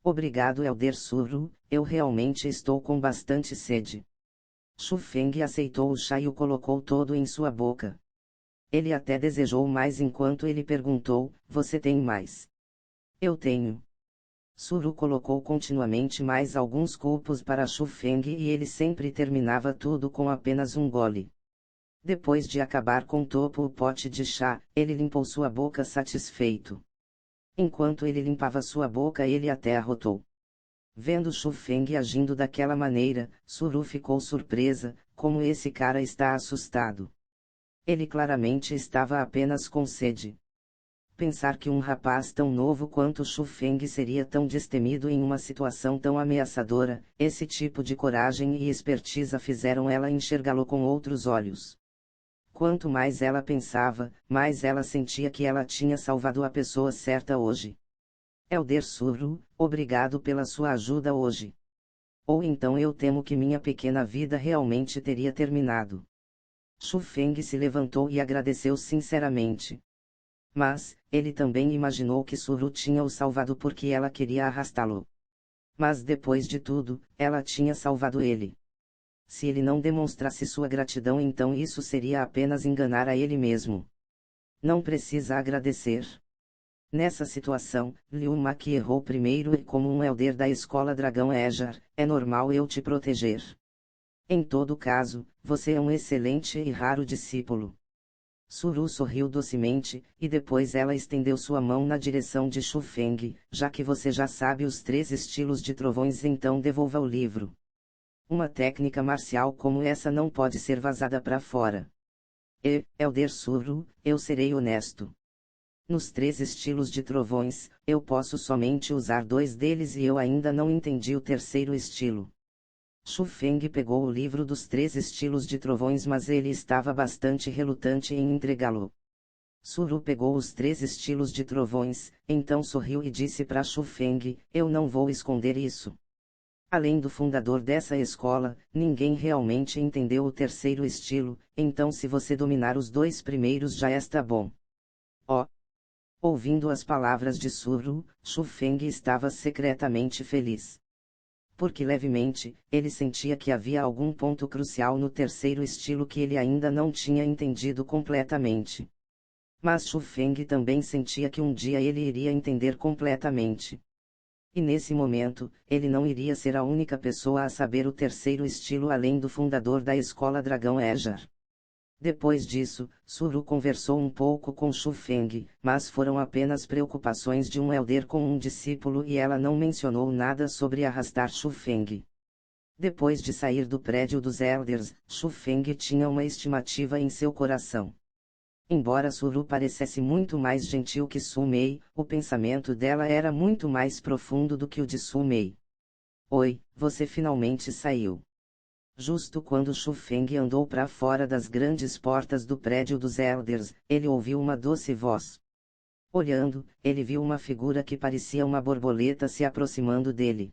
Obrigado Elder Suru, eu realmente estou com bastante sede. Shu Feng aceitou o chá e o colocou todo em sua boca. Ele até desejou mais enquanto ele perguntou, você tem mais? Eu tenho. Suru colocou continuamente mais alguns copos para Shu Feng e ele sempre terminava tudo com apenas um gole. Depois de acabar com todo o pote de chá, ele limpou sua boca satisfeito. Enquanto ele limpava sua boca ele até arrotou. Vendo Shu Feng agindo daquela maneira, Suru ficou surpresa, como esse cara está assustado. Ele claramente estava apenas com sede. Pensar que um rapaz tão novo quanto Shu Feng seria tão destemido em uma situação tão ameaçadora, esse tipo de coragem e esperteza fizeram ela enxergá-lo com outros olhos. Quanto mais ela pensava, mais ela sentia que ela tinha salvado a pessoa certa hoje. Elder Suru, obrigado pela sua ajuda hoje. Ou então eu temo que minha pequena vida realmente teria terminado. Shu Feng se levantou e agradeceu sinceramente. Mas, ele também imaginou que Suru tinha o salvado porque ela queria arrastá-lo. Mas depois de tudo, ela tinha salvado ele. Se ele não demonstrasse sua gratidão então isso seria apenas enganar a ele mesmo. Não precisa agradecer. Nessa situação, Liu Maqi errou primeiro e como um elder da escola Dragão Ejar, é normal eu te proteger. Em todo caso, você é um excelente e raro discípulo. Suru sorriu docemente, e depois ela estendeu sua mão na direção de Shu Feng, já que você já sabe os 3 estilos de trovões então devolva o livro. Uma técnica marcial como essa não pode ser vazada para fora. Elder Suru, eu serei honesto. Nos 3 estilos de trovões, eu posso somente usar 2 deles e eu ainda não entendi o terceiro estilo. Shu Feng pegou o livro dos 3 estilos de trovões, mas ele estava bastante relutante em entregá-lo. Suru pegou os 3 estilos de trovões, então sorriu e disse para Shu Feng: eu não vou esconder isso. Além do fundador dessa escola, ninguém realmente entendeu o terceiro estilo, então se você dominar os 2 primeiros já está bom. Oh! Ouvindo as palavras de Suru, Shu Feng estava secretamente feliz. Porque levemente, ele sentia que havia algum ponto crucial no terceiro estilo que ele ainda não tinha entendido completamente. Mas Shu Feng também sentia que um dia ele iria entender completamente. E nesse momento, ele não iria ser a única pessoa a saber o terceiro estilo além do fundador da escola Dragão Ejar. Depois disso, Suru conversou um pouco com Shu Feng, mas foram apenas preocupações de um elder com um discípulo e ela não mencionou nada sobre arrastar Shu Feng. Depois de sair do prédio dos elders, Shu Feng tinha uma estimativa em seu coração. Embora Suru parecesse muito mais gentil que Su Mei, o pensamento dela era muito mais profundo do que o de Su Mei. Oi, você finalmente saiu. Justo quando Shu Feng andou para fora das grandes portas do prédio dos elders, ele ouviu uma doce voz. Olhando, ele viu uma figura que parecia uma borboleta se aproximando dele.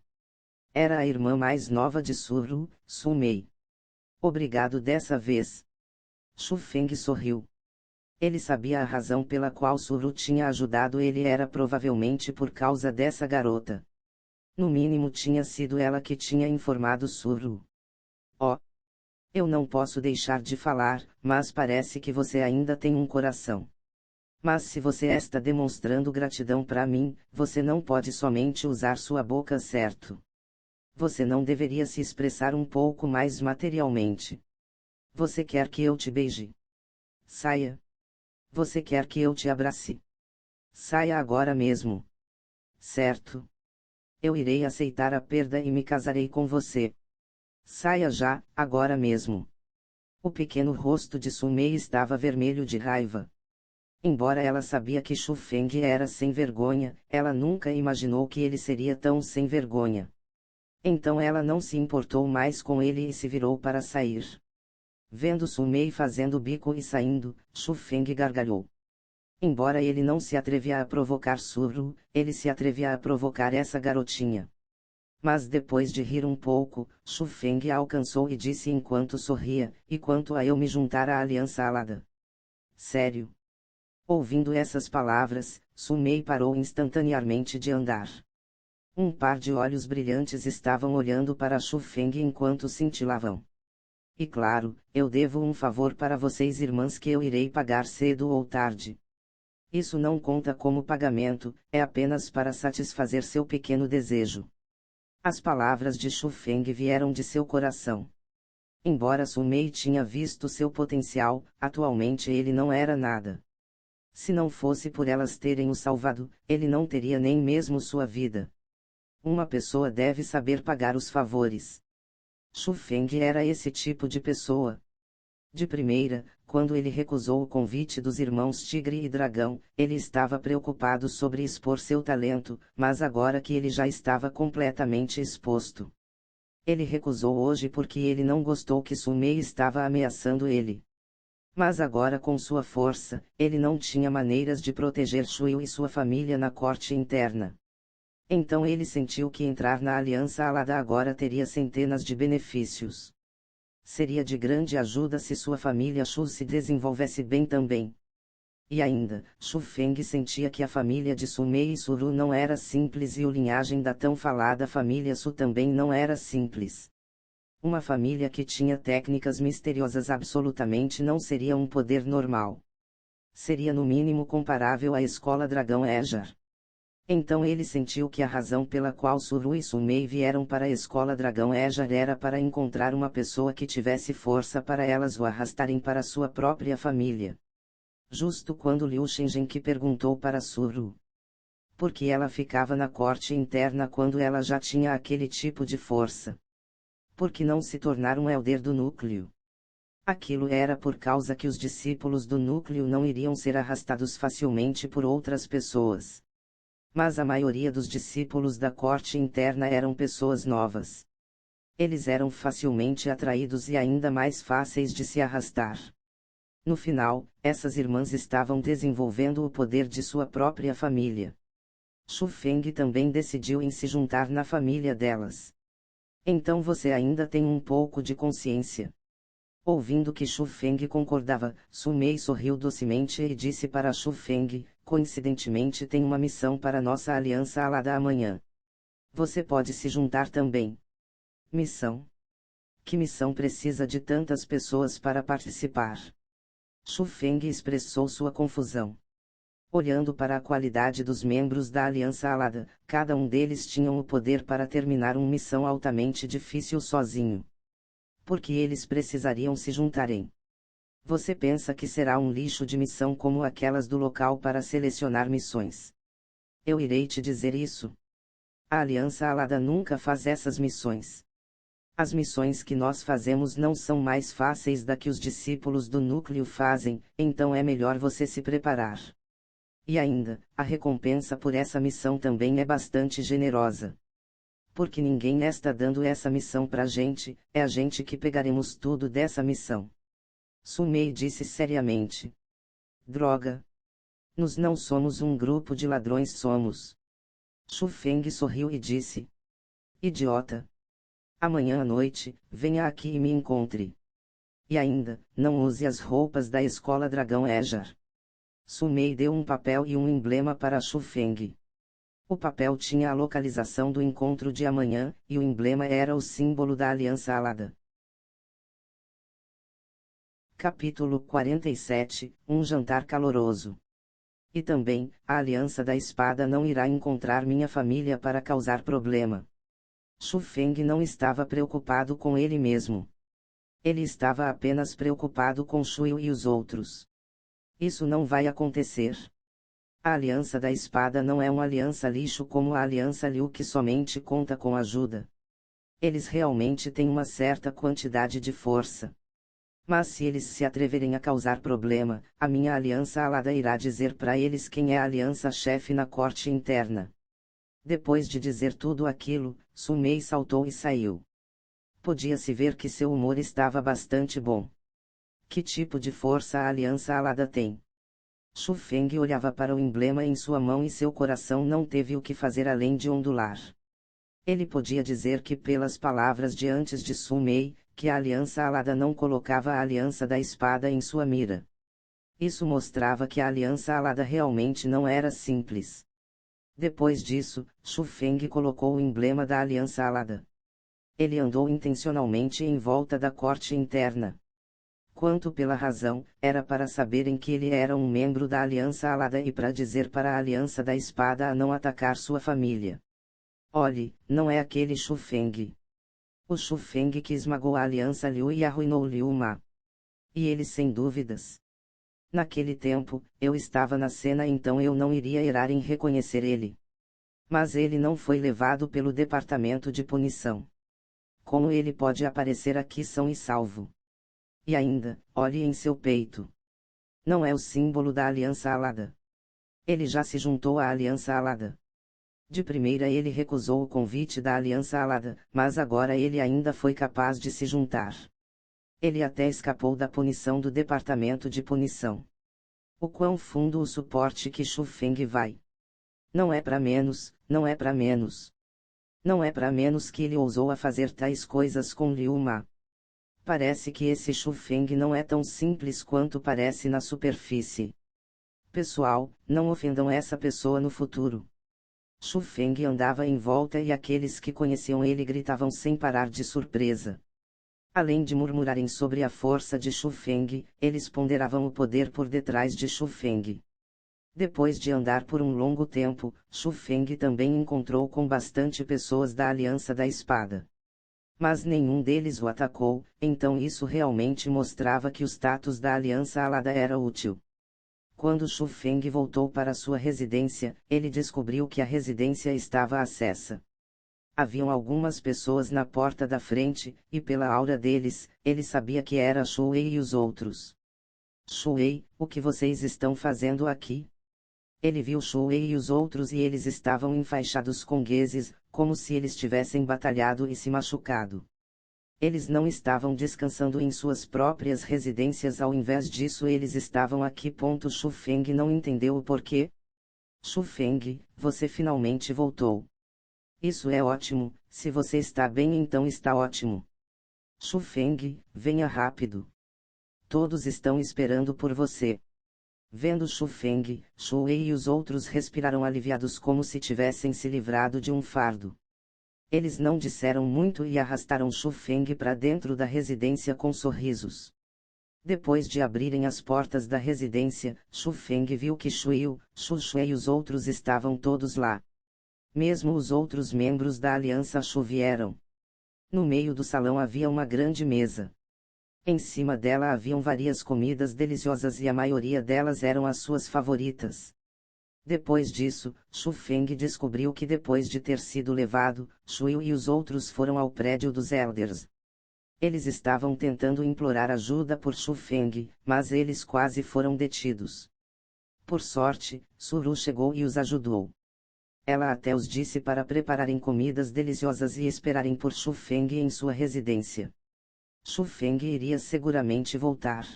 Era a irmã mais nova de Suru, Su Mei. Obrigado dessa vez. Shu Feng sorriu. Ele sabia a razão pela qual Suru tinha ajudado ele era provavelmente por causa dessa garota. No mínimo tinha sido ela que tinha informado Suru. Oh! Eu não posso deixar de falar, mas parece que você ainda tem um coração. Mas se você está demonstrando gratidão para mim, você não pode somente usar sua boca, certo? Você não deveria se expressar um pouco mais materialmente. Você quer que eu te beije? Saia. Você quer que eu te abrace? Saia agora mesmo. Certo. Eu irei aceitar a perda e me casarei com você. Saia já, agora mesmo. O pequeno rosto de Su Mei estava vermelho de raiva. Embora ela sabia que Shu Feng era sem vergonha, ela nunca imaginou que ele seria tão sem vergonha. Então ela não se importou mais com ele e se virou para sair. Vendo Su Mei fazendo bico e saindo, Shu Feng gargalhou. Embora ele não se atrevia a provocar Suru, ele se atrevia a provocar essa garotinha. Mas depois de rir um pouco, Shu Feng a alcançou e disse enquanto sorria: e quanto a eu me juntar à Aliança Alada? Sério? Ouvindo essas palavras, Su Mei parou instantaneamente de andar. Um par de olhos brilhantes estavam olhando para Shu Feng enquanto cintilavam. E claro, eu devo um favor para vocês irmãs que eu irei pagar cedo ou tarde. Isso não conta como pagamento, é apenas para satisfazer seu pequeno desejo. As palavras de Shu Feng vieram de seu coração. Embora Su Mei tinha visto seu potencial, atualmente ele não era nada. Se não fosse por elas terem o salvado, ele não teria nem mesmo sua vida. Uma pessoa deve saber pagar os favores. Shu Feng era esse tipo de pessoa. De primeira, quando ele recusou o convite dos irmãos Tigre e Dragão, ele estava preocupado sobre expor seu talento, mas agora que ele já estava completamente exposto. Ele recusou hoje porque ele não gostou que Su Mei estava ameaçando ele. Mas agora com sua força, ele não tinha maneiras de proteger Shuyu e sua família na corte interna. Então ele sentiu que entrar na Aliança Alada agora teria centenas de benefícios. Seria de grande ajuda se sua família Shu se desenvolvesse bem também. E ainda, Shu Feng sentia que a família de Su Mei e Suru não era simples e o linhagem da tão falada família Su também não era simples. Uma família que tinha técnicas misteriosas absolutamente não seria um poder normal. Seria no mínimo comparável à escola Dragão Ejar. Então ele sentiu que a razão pela qual Suru e Su Mei vieram para a escola Dragão Ejar era para encontrar uma pessoa que tivesse força para elas o arrastarem para sua própria família. Justo quando Liu Shenzhen perguntou para Suru por que ela ficava na corte interna quando ela já tinha aquele tipo de força. Por que não se tornar um elder do núcleo? Aquilo era por causa que os discípulos do núcleo não iriam ser arrastados facilmente por outras pessoas. Mas a maioria dos discípulos da corte interna eram pessoas novas. Eles eram facilmente atraídos e ainda mais fáceis de se arrastar. No final, essas irmãs estavam desenvolvendo o poder de sua própria família. Shu Feng também decidiu em se juntar na família delas. Então você ainda tem um pouco de consciência. Ouvindo que Shu Feng concordava, Su Mei sorriu docemente e disse para Shu Feng: coincidentemente tem uma missão para nossa aliança alada amanhã. Você pode se juntar também. Missão? Que missão precisa de tantas pessoas para participar? Shu Feng expressou sua confusão. Olhando para a qualidade dos membros da Aliança Alada, cada um deles tinha o poder para terminar uma missão altamente difícil sozinho. Porque eles precisariam se juntarem. Você pensa que será um lixo de missão como aquelas do local para selecionar missões? Eu irei te dizer isso. A Aliança Alada nunca faz essas missões. As missões que nós fazemos não são mais fáceis da que os discípulos do núcleo fazem, então é melhor você se preparar. E ainda, a recompensa por essa missão também é bastante generosa. Porque ninguém está dando essa missão pra gente, é a gente que pegaremos tudo dessa missão. Su Mei disse seriamente. Droga! Nós não somos um grupo de ladrões, somos. Shu Feng sorriu e disse. Idiota! Amanhã à noite, venha aqui e me encontre. E ainda, não use as roupas da escola Dragão Ejar. Su Mei deu um papel e um emblema para Shu Feng. O papel tinha a localização do encontro de amanhã, e o emblema era o símbolo da Aliança Alada. Capítulo 47 – Um jantar caloroso. E também, a Aliança da Espada não irá encontrar minha família para causar problema. Shu Feng não estava preocupado com ele mesmo. Ele estava apenas preocupado com Shuyu e os outros. Isso não vai acontecer. A Aliança da Espada não é uma aliança lixo como a Aliança Liu que somente conta com ajuda. Eles realmente têm uma certa quantidade de força. Mas se eles se atreverem a causar problema, a minha Aliança Alada irá dizer para eles quem é a aliança-chefe na corte interna. Depois de dizer tudo aquilo, Su Mei saltou e saiu. Podia-se ver que seu humor estava bastante bom. Que tipo de força a Aliança Alada tem? Shu Feng olhava para o emblema em sua mão e seu coração não teve o que fazer além de ondular. Ele podia dizer que pelas palavras de antes de Su Mei, que a Aliança Alada não colocava a Aliança da Espada em sua mira. Isso mostrava que a Aliança Alada realmente não era simples. Depois disso, Shu Feng colocou o emblema da Aliança Alada. Ele andou intencionalmente em volta da corte interna. Quanto pela razão, era para saberem que ele era um membro da Aliança Alada e para dizer para a Aliança da Espada a não atacar sua família. Olhe, não é aquele Shu Feng. O Shu Feng que esmagou a Aliança Liu e arruinou Liu Ma. E ele sem dúvidas. Naquele tempo, eu estava na cena então eu não iria errar em reconhecer ele. Mas ele não foi levado pelo departamento de punição. Como ele pode aparecer aqui são e salvo? E ainda, olhe em seu peito. Não é o símbolo da Aliança Alada. Ele já se juntou à Aliança Alada. De primeira ele recusou o convite da Aliança Alada, mas agora ele ainda foi capaz de se juntar. Ele até escapou da punição do departamento de punição. O quão fundo o suporte que Shu Feng vai. Não é para menos, não é para menos. Não é para menos que ele ousou a fazer tais coisas com Liu Ma. Parece que esse Shu Feng não é tão simples quanto parece na superfície. Pessoal, não ofendam essa pessoa no futuro. Shu Feng andava em volta e aqueles que conheciam ele gritavam sem parar de surpresa. Além de murmurarem sobre a força de Shu Feng, eles ponderavam o poder por detrás de Shu Feng. Depois de andar por um longo tempo, Shu Feng também encontrou com bastante pessoas da Aliança da Espada. Mas nenhum deles o atacou, então isso realmente mostrava que o status da Aliança Alada era útil. Quando Shu Feng voltou para sua residência, ele descobriu que a residência estava acessa. Haviam algumas pessoas na porta da frente, e pela aura deles, ele sabia que era Shuei e os outros. Shuei, o que vocês estão fazendo aqui? Ele viu Shuei e os outros e eles estavam enfaixados com guezes, como se eles tivessem batalhado e se machucado. Eles não estavam descansando em suas próprias residências, ao invés disso eles estavam aqui. Shu Feng não entendeu o porquê. Shu Feng, você finalmente voltou. Isso é ótimo, se você está bem então está ótimo. Shu Feng, venha rápido. Todos estão esperando por você. Vendo Shu Feng, Shu Wei e os outros respiraram aliviados como se tivessem se livrado de um fardo. Eles não disseram muito e arrastaram Shu Feng para dentro da residência com sorrisos. Depois de abrirem as portas da residência, Shu Feng viu que Shu Yu, Shu Shui e os outros estavam todos lá. Mesmo os outros membros da Aliança Shu vieram. No meio do salão havia uma grande mesa. Em cima dela haviam várias comidas deliciosas e a maioria delas eram as suas favoritas. Depois disso, Shu Feng descobriu que depois de ter sido levado, Shu Yu e os outros foram ao prédio dos Elders. Eles estavam tentando implorar ajuda por Shu Feng, mas eles quase foram detidos. Por sorte, Suru chegou e os ajudou. Ela até os disse para prepararem comidas deliciosas e esperarem por Shu Feng em sua residência. Shu Feng iria seguramente voltar.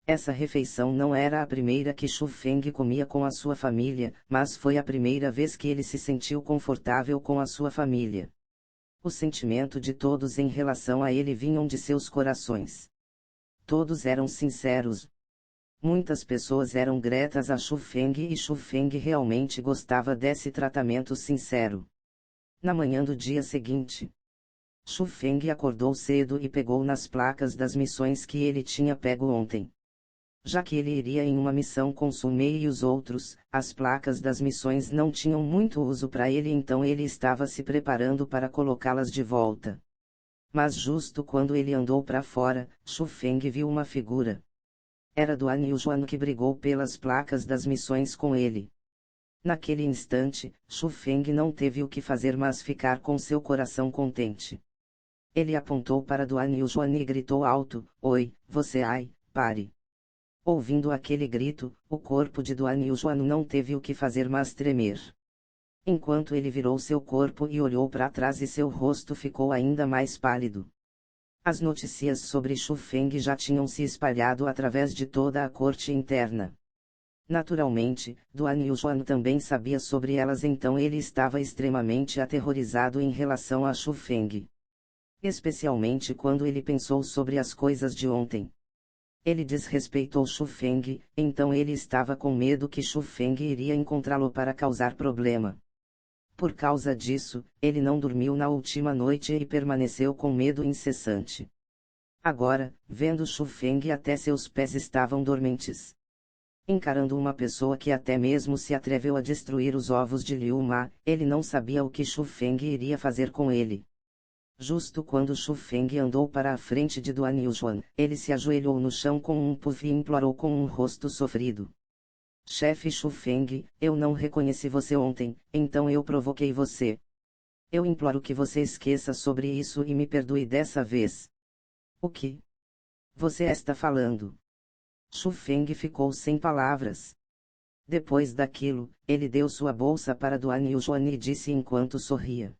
Essa refeição não era a primeira que Shu Feng comia com a sua família, mas foi a primeira vez que ele se sentiu confortável com a sua família. O sentimento de todos em relação a ele vinham de seus corações. Todos eram sinceros. Muitas pessoas eram gratas a Shu Feng e Shu Feng realmente gostava desse tratamento sincero. Na manhã do dia seguinte, Shu Feng acordou cedo e pegou nas placas das missões que ele tinha pego ontem. Já que ele iria em uma missão com Su Mei e os outros, as placas das missões não tinham muito uso para ele, então ele estava se preparando para colocá-las de volta. Mas justo quando ele andou para fora, Shu Feng viu uma figura. Era Duan Yujuan que brigou pelas placas das missões com ele. Naquele instante, Shu Feng não teve o que fazer mas ficar com seu coração contente. Ele apontou para Duan Yujuan e gritou alto: "Oi, você ai, pare!" Ouvindo aquele grito, o corpo de Duan Yujuan não teve o que fazer mas tremer. Enquanto ele virou seu corpo e olhou para trás e seu rosto ficou ainda mais pálido. As notícias sobre Shu Feng já tinham se espalhado através de toda a corte interna. Naturalmente, Duan Yujuan também sabia sobre elas, então ele estava extremamente aterrorizado em relação a Shu Feng. Especialmente quando ele pensou sobre as coisas de ontem. Ele desrespeitou Shu Feng, então ele estava com medo que Shu Feng iria encontrá-lo para causar problema. Por causa disso, ele não dormiu na última noite e permaneceu com medo incessante. Agora, vendo Shu Feng, até seus pés estavam dormentes. Encarando uma pessoa que até mesmo se atreveu a destruir os ovos de Liu Ma, ele não sabia o que Shu Feng iria fazer com ele. Justo quando Shu Feng andou para a frente de Duan Yujuan, ele se ajoelhou no chão com um puff e implorou com um rosto sofrido. Chefe Shu Feng, eu não reconheci você ontem, então eu provoquei você. Eu imploro que você esqueça sobre isso e me perdoe dessa vez. O que você está falando? Shu Feng ficou sem palavras. Depois daquilo, ele deu sua bolsa para Duan Yujuan e disse enquanto sorria: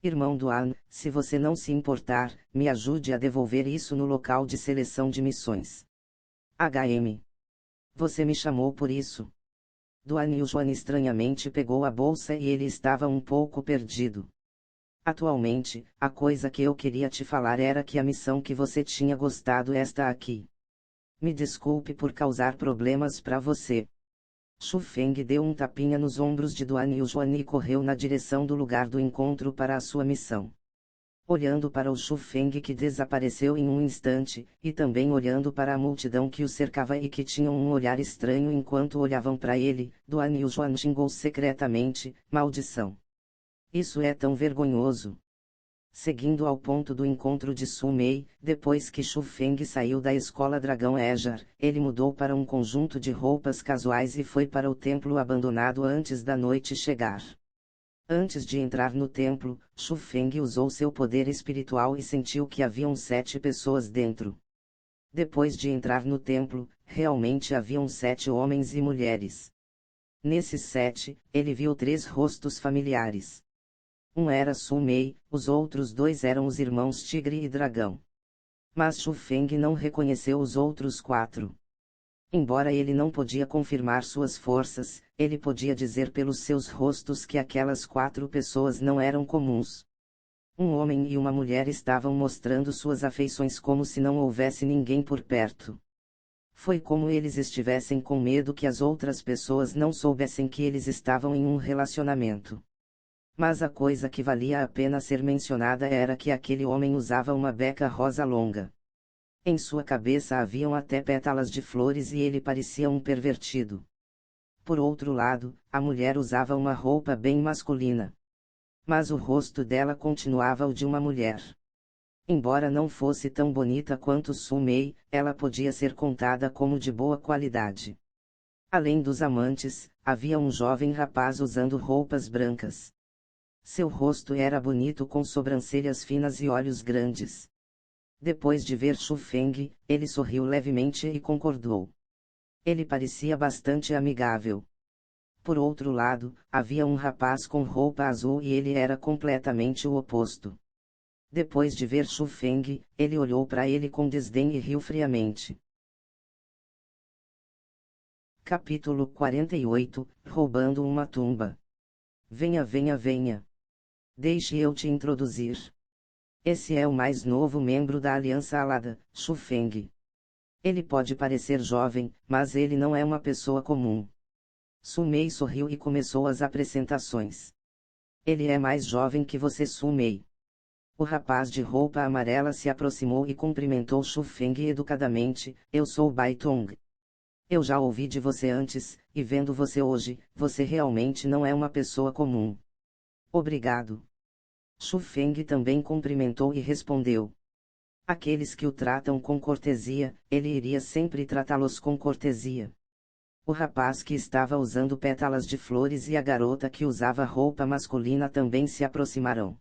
"Irmão Duan, se você não se importar, me ajude a devolver isso no local de seleção de missões." HM. Você me chamou por isso? Duan Yujuan estranhamente pegou a bolsa e ele estava um pouco perdido. Atualmente, a coisa que eu queria te falar era que a missão que você tinha gostado está aqui. Me desculpe por causar problemas para você. Shu Feng deu um tapinha nos ombros de Duan Yujuan e correu na direção do lugar do encontro para a sua missão. Olhando para o Shu Feng que desapareceu em um instante, e também olhando para a multidão que o cercava e que tinham um olhar estranho enquanto olhavam para ele, Duan Yujuan xingou secretamente: "Maldição! Isso é tão vergonhoso!" Seguindo ao ponto do encontro de Su Mei, depois que Shu Feng saiu da escola Dragão Ejar, ele mudou para um conjunto de roupas casuais e foi para o templo abandonado antes da noite chegar. Antes de entrar no templo, Shu Feng usou seu poder espiritual e sentiu que haviam 7 pessoas dentro. Depois de entrar no templo, realmente haviam 7 homens e mulheres. Nesses 7, ele viu 3 rostos familiares. Um era Su Mei, os outros 2 eram os irmãos Tigre e Dragão. Mas Shu Feng não reconheceu os outros 4. Embora ele não podia confirmar suas forças, ele podia dizer pelos seus rostos que aquelas 4 pessoas não eram comuns. Um homem e uma mulher estavam mostrando suas afeições como se não houvesse ninguém por perto. Foi como eles estivessem com medo que as outras pessoas não soubessem que eles estavam em um relacionamento. Mas a coisa que valia a pena ser mencionada era que aquele homem usava uma beca rosa longa. Em sua cabeça haviam até pétalas de flores e ele parecia um pervertido. Por outro lado, a mulher usava uma roupa bem masculina. Mas o rosto dela continuava o de uma mulher. Embora não fosse tão bonita quanto Su Mei, ela podia ser contada como de boa qualidade. Além dos amantes, havia um jovem rapaz usando roupas brancas. Seu rosto era bonito com sobrancelhas finas e olhos grandes. Depois de ver Shu Feng, ele sorriu levemente e concordou. Ele parecia bastante amigável. Por outro lado, havia um rapaz com roupa azul e ele era completamente o oposto. Depois de ver Shu Feng, ele olhou para ele com desdém e riu friamente. Capítulo 48, Roubando uma tumba. Venha, venha, venha. Deixe eu te introduzir. Esse é o mais novo membro da Aliança Alada, Shu Feng. Ele pode parecer jovem, mas ele não é uma pessoa comum. Su Mei sorriu e começou as apresentações. Ele é mais jovem que você, Su Mei. O rapaz de roupa amarela se aproximou e cumprimentou Shu Feng educadamente. Eu sou Bai Tong. Eu já ouvi de você antes, e vendo você hoje, você realmente não é uma pessoa comum. Obrigado. Shu Feng também cumprimentou e respondeu. Aqueles que o tratam com cortesia, ele iria sempre tratá-los com cortesia. O rapaz que estava usando pétalas de flores e a garota que usava roupa masculina também se aproximaram.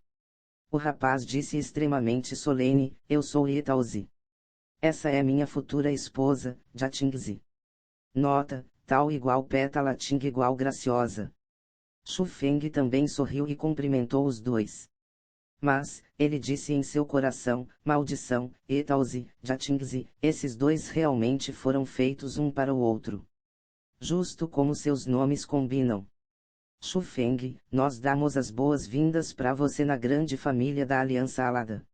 O rapaz disse extremamente solene, eu sou Itaozi. Essa é minha futura esposa, Jatingzi. Nota, tal igual pétala ting igual graciosa. Shu Feng também sorriu e cumprimentou os dois. Mas, ele disse em seu coração, maldição, Itaozi, Jatingzi, esses dois realmente foram feitos um para o outro. Justo como seus nomes combinam. Shu Feng, nós damos as boas-vindas para você na grande família da Aliança Alada.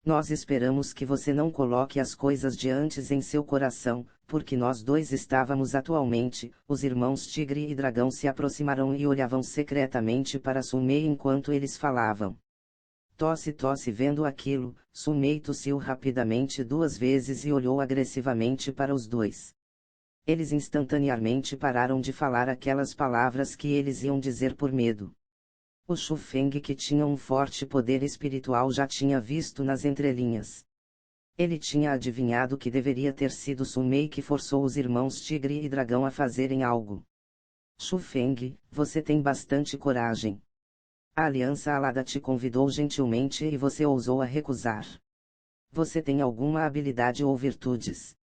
Nós esperamos que você não coloque as coisas de antes em seu coração, porque nós dois estávamos atualmente, os irmãos Tigre e Dragão se aproximaram e olhavam secretamente para Su Mei enquanto eles falavam. Tosse tosse vendo aquilo, Su Mei tossiu rapidamente 2 vezes e olhou agressivamente para os dois. Eles instantaneamente pararam de falar aquelas palavras que eles iam dizer por medo. O Shu Feng, que tinha um forte poder espiritual, já tinha visto nas entrelinhas. Ele tinha adivinhado que deveria ter sido Su Mei que forçou os irmãos Tigre e Dragão a fazerem algo. Shu Feng, você tem bastante coragem. A Aliança Alada te convidou gentilmente e você ousou a recusar. Você tem alguma habilidade ou virtudes?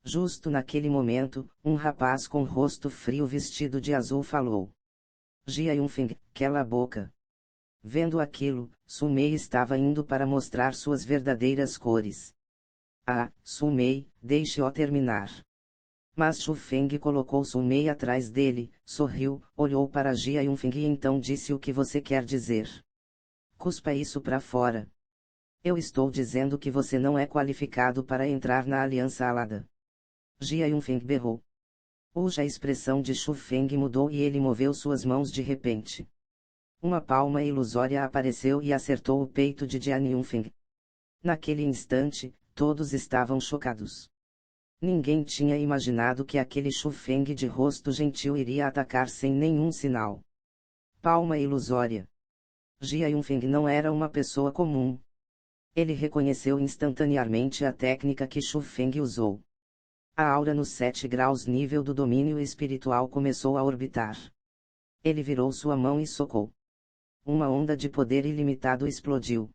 Justo naquele momento, um rapaz com rosto frio vestido de azul falou. Jia Yunfeng, cala a boca. Vendo aquilo, Su Mei estava indo para mostrar suas verdadeiras cores. Ah, Su Mei, deixe-o terminar. Mas Shu Feng colocou Su Mei atrás dele, sorriu, olhou para Jia Yunfeng e então disse o que você quer dizer. Cuspa isso para fora. Eu estou dizendo que você não é qualificado para entrar na Aliança Alada. Jia Yunfeng berrou. Hoje a expressão de Shu Feng mudou e ele moveu suas mãos de repente. Uma palma ilusória apareceu e acertou o peito de Jian Yunfeng. Naquele instante, todos estavam chocados. Ninguém tinha imaginado que aquele Shu Feng de rosto gentil iria atacar sem nenhum sinal. Palma ilusória. Jia Yunfeng não era uma pessoa comum. Ele reconheceu instantaneamente a técnica que Shu Feng usou. A aura nos 7 graus nível do domínio espiritual começou a orbitar. Ele virou sua mão e socou. Uma onda de poder ilimitado explodiu.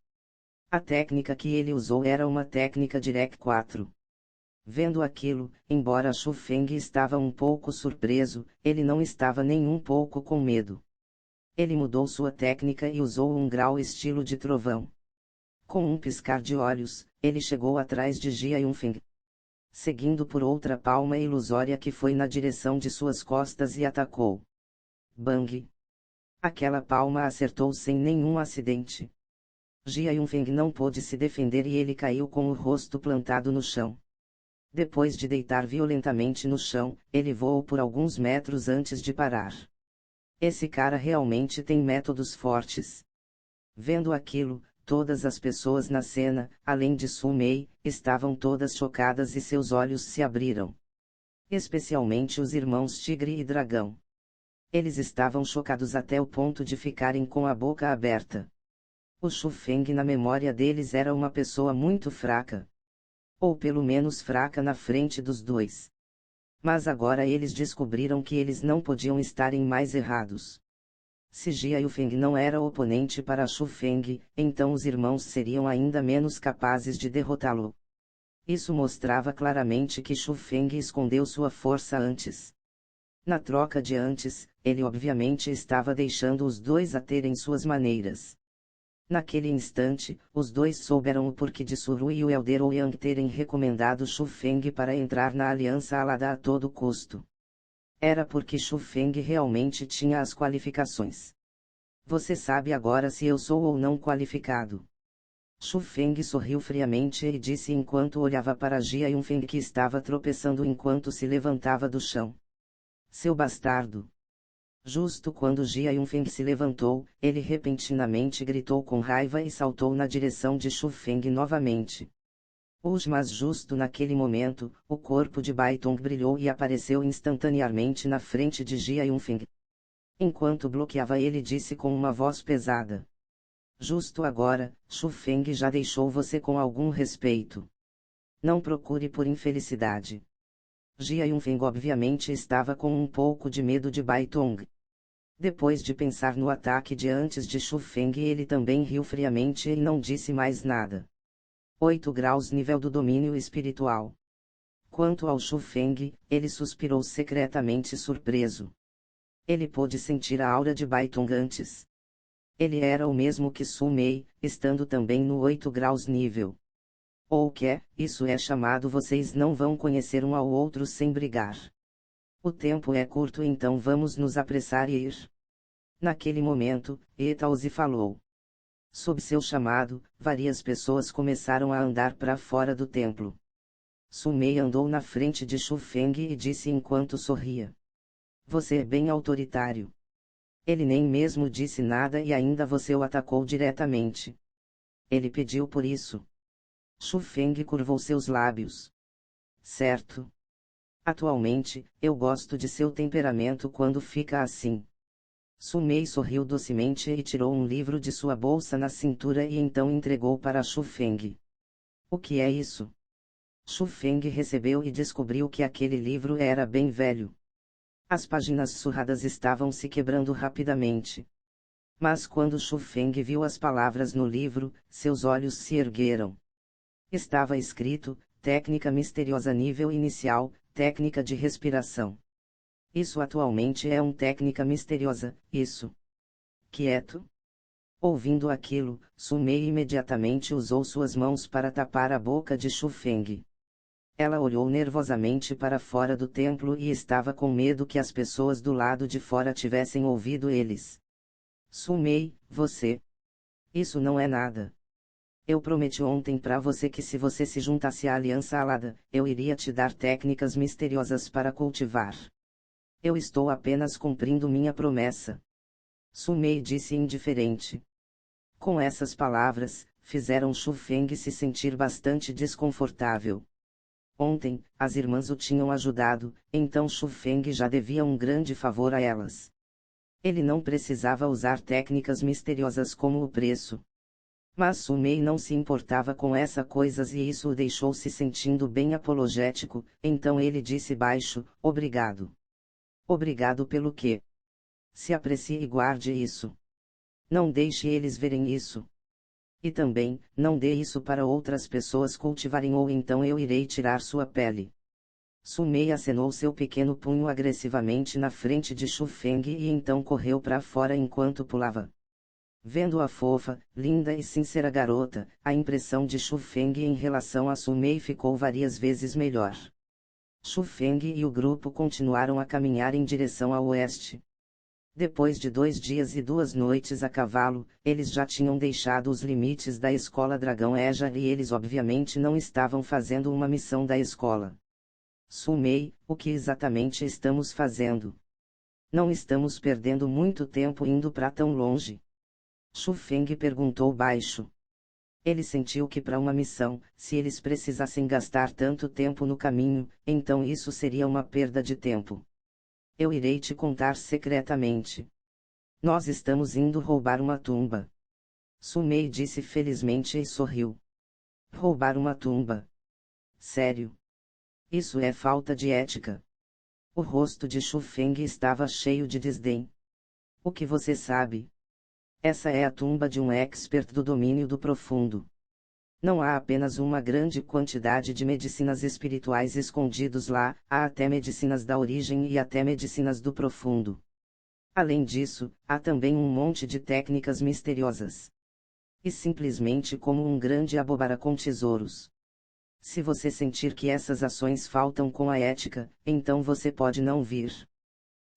A técnica que ele usou era uma técnica Direct 4. Vendo aquilo, embora Shu Feng estava um pouco surpreso, ele não estava nem um pouco com medo. Ele mudou sua técnica e usou um grau estilo de trovão. Com um piscar de olhos, ele chegou atrás de Jia Yunfeng, seguindo por outra palma ilusória que foi na direção de suas costas e atacou. Bang! Aquela palma acertou sem nenhum acidente. Jia Yunfeng não pôde se defender e ele caiu com o rosto plantado no chão. Depois de deitar violentamente no chão, ele voou por alguns metros antes de parar. Esse cara realmente tem métodos fortes. Vendo aquilo, todas as pessoas na cena, além de Su Mei, estavam todas chocadas e seus olhos se abriram. Especialmente os irmãos Tigre e Dragão. Eles estavam chocados até o ponto de ficarem com a boca aberta. O Shu Feng na memória deles era uma pessoa muito fraca. Ou pelo menos fraca na frente dos dois. Mas agora eles descobriram que eles não podiam estarem mais errados. Se Jia Yunfeng não era oponente para Shu Feng, então os irmãos seriam ainda menos capazes de derrotá-lo. Isso mostrava claramente que Shu Feng escondeu sua força antes. Na troca de antes, ele obviamente estava deixando os dois a terem suas maneiras. Naquele instante, os dois souberam o porquê de Suru e o Elder Ouyang terem recomendado Shu Feng para entrar na Aliança Alada a todo custo. Era porque Shu Feng realmente tinha as qualificações. Você sabe agora se eu sou ou não qualificado. Shu Feng sorriu friamente e disse enquanto olhava para Jia Yunfeng que estava tropeçando enquanto se levantava do chão. Seu bastardo! Justo quando Jia Yunfeng se levantou, ele repentinamente gritou com raiva e saltou na direção de Shu Feng novamente. Mas justo naquele momento, o corpo de Bai Tong brilhou e apareceu instantaneamente na frente de Jia Yunfeng. Enquanto bloqueava ele disse com uma voz pesada. Justo agora, Shu Feng já deixou você com algum respeito. Não procure por infelicidade. Jia Yunfeng obviamente estava com um pouco de medo de Bai Tong. Depois de pensar no ataque de antes de Shu Feng ele também riu friamente e não disse mais nada. 8 graus nível do domínio espiritual. Quanto ao Shu Feng, ele suspirou secretamente surpreso. Ele pôde sentir a aura de Bai Tong antes. Ele era o mesmo que Su Mei, estando também no 8 graus nível. Ou que, isso é chamado vocês não vão conhecer um ao outro sem brigar. O tempo é curto então vamos nos apressar e ir. Naquele momento, Etauzi falou. Sob seu chamado, várias pessoas começaram a andar para fora do templo. Su Mei andou na frente de Shu Feng e disse enquanto sorria. Você é bem autoritário. Ele nem mesmo disse nada e ainda você o atacou diretamente. Ele pediu por isso. Shu Feng curvou seus lábios. Certo. Atualmente, eu gosto de seu temperamento quando fica assim. Su Mei sorriu docemente e tirou um livro de sua bolsa na cintura e então entregou para Shu Feng. O que é isso? Shu Feng recebeu e descobriu que aquele livro era bem velho. As páginas surradas estavam se quebrando rapidamente. Mas quando Shu Feng viu as palavras no livro, seus olhos se ergueram. Estava escrito, técnica misteriosa nível inicial, técnica de respiração. Isso atualmente é uma técnica misteriosa, isso. Quieto? Ouvindo aquilo, Su Mei imediatamente usou suas mãos para tapar a boca de Shu Feng. Ela olhou nervosamente para fora do templo e estava com medo que as pessoas do lado de fora tivessem ouvido eles. Su Mei, você. Isso não é nada. Eu prometi ontem para você que se você se juntasse à Aliança Alada, eu iria te dar técnicas misteriosas para cultivar. Eu estou apenas cumprindo minha promessa. Su Mei disse indiferente. Com essas palavras, fizeram Shu Feng se sentir bastante desconfortável. Ontem, as irmãs o tinham ajudado, então Shu Feng já devia um grande favor a elas. Ele não precisava usar técnicas misteriosas como o preço. Mas Su Mei não se importava com essas coisas e isso o deixou se sentindo bem apologético, então ele disse baixo, obrigado. Obrigado pelo quê? Se aprecie e guarde isso. Não deixe eles verem isso. E também, não dê isso para outras pessoas cultivarem ou então eu irei tirar sua pele. Su Mei acenou seu pequeno punho agressivamente na frente de Shu Feng e então correu para fora enquanto pulava. Vendo a fofa, linda e sincera garota, a impressão de Shu Feng em relação a Su Mei ficou várias vezes melhor. Shu Feng e o grupo continuaram a caminhar em direção ao oeste. Depois de 2 dias e 2 noites a cavalo, eles já tinham deixado os limites da escola Dragão Eja e eles obviamente não estavam fazendo uma missão da escola. Su Mei, o que exatamente estamos fazendo? Não estamos perdendo muito tempo indo para tão longe. Shu Feng perguntou baixo. Ele sentiu que para uma missão, se eles precisassem gastar tanto tempo no caminho, então isso seria uma perda de tempo. Eu irei te contar secretamente. Nós estamos indo roubar uma tumba. Su Mei disse felizmente e sorriu. Roubar uma tumba? Sério? Isso é falta de ética. O rosto de Shu Feng estava cheio de desdém. O que você sabe? Essa é a tumba de um expert do domínio do profundo. Não há apenas uma grande quantidade de medicinas espirituais escondidos lá, há até medicinas da origem e até medicinas do profundo. Além disso, há também um monte de técnicas misteriosas. E simplesmente como um grande abobara com tesouros. Se você sentir que essas ações faltam com a ética, então você pode não vir.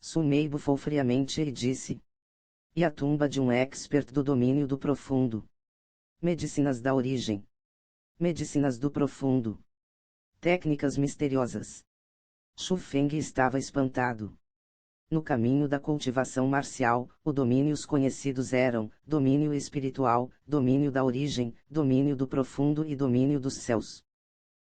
Su Mei bufou friamente e disse. E a tumba de um expert do domínio do profundo. Medicinas da origem. Medicinas do profundo. Técnicas misteriosas. Shu Feng estava espantado. No caminho da cultivação marcial, os domínios conhecidos eram, domínio espiritual, domínio da origem, domínio do profundo e domínio dos céus.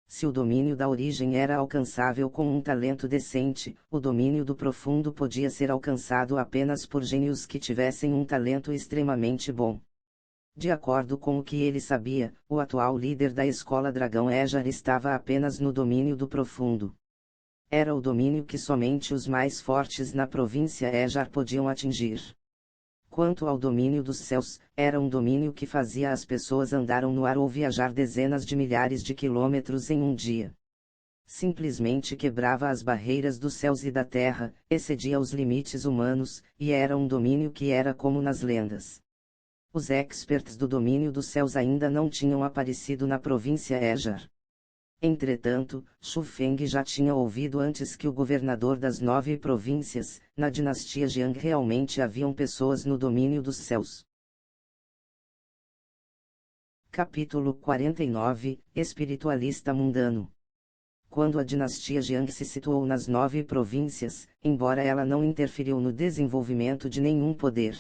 Se o domínio da origem era alcançável com um talento decente, o domínio do profundo podia ser alcançado apenas por gênios que tivessem um talento extremamente bom. De acordo com o que ele sabia, o atual líder da escola Dragão Ejar estava apenas no domínio do profundo. Era o domínio que somente os mais fortes na província Ejar podiam atingir. Quanto ao domínio dos céus, era um domínio que fazia as pessoas andarem no ar ou viajar dezenas de milhares de quilômetros em um dia. Simplesmente quebrava as barreiras dos céus e da terra, excedia os limites humanos, e era um domínio que era como nas lendas. Os experts do domínio dos céus ainda não tinham aparecido na província Ejar. Entretanto, Shu Feng já tinha ouvido antes que o governador das 9 províncias, na dinastia Jiang realmente haviam pessoas no domínio dos céus. Capítulo 49 – Espiritualista mundano. Quando a dinastia Jiang se situou nas 9 províncias, embora ela não interferiu no desenvolvimento de nenhum poder.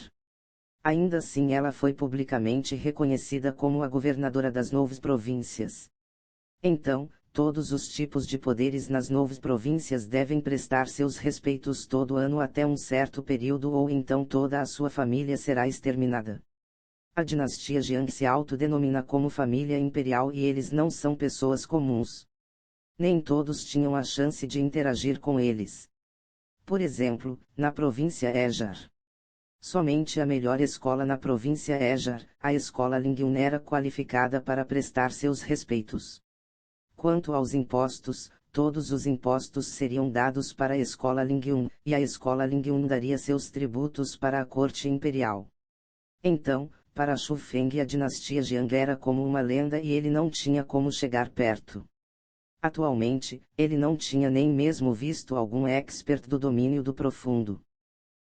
Ainda assim ela foi publicamente reconhecida como a governadora das 9 províncias. Então, todos os tipos de poderes nas 9 províncias devem prestar seus respeitos todo ano até um certo período ou então toda a sua família será exterminada. A dinastia Jiang se autodenomina como família imperial e eles não são pessoas comuns. Nem todos tinham a chance de interagir com eles. Por exemplo, na província Ejar. Somente a melhor escola na província Ejar, a escola Lingyun era qualificada para prestar seus respeitos. Quanto aos impostos, todos os impostos seriam dados para a escola Lingyun, e a escola Lingyun daria seus tributos para a corte imperial. Então, para Shu Feng a dinastia Jiang era como uma lenda e ele não tinha como chegar perto. Atualmente, ele não tinha nem mesmo visto algum expert do domínio do profundo.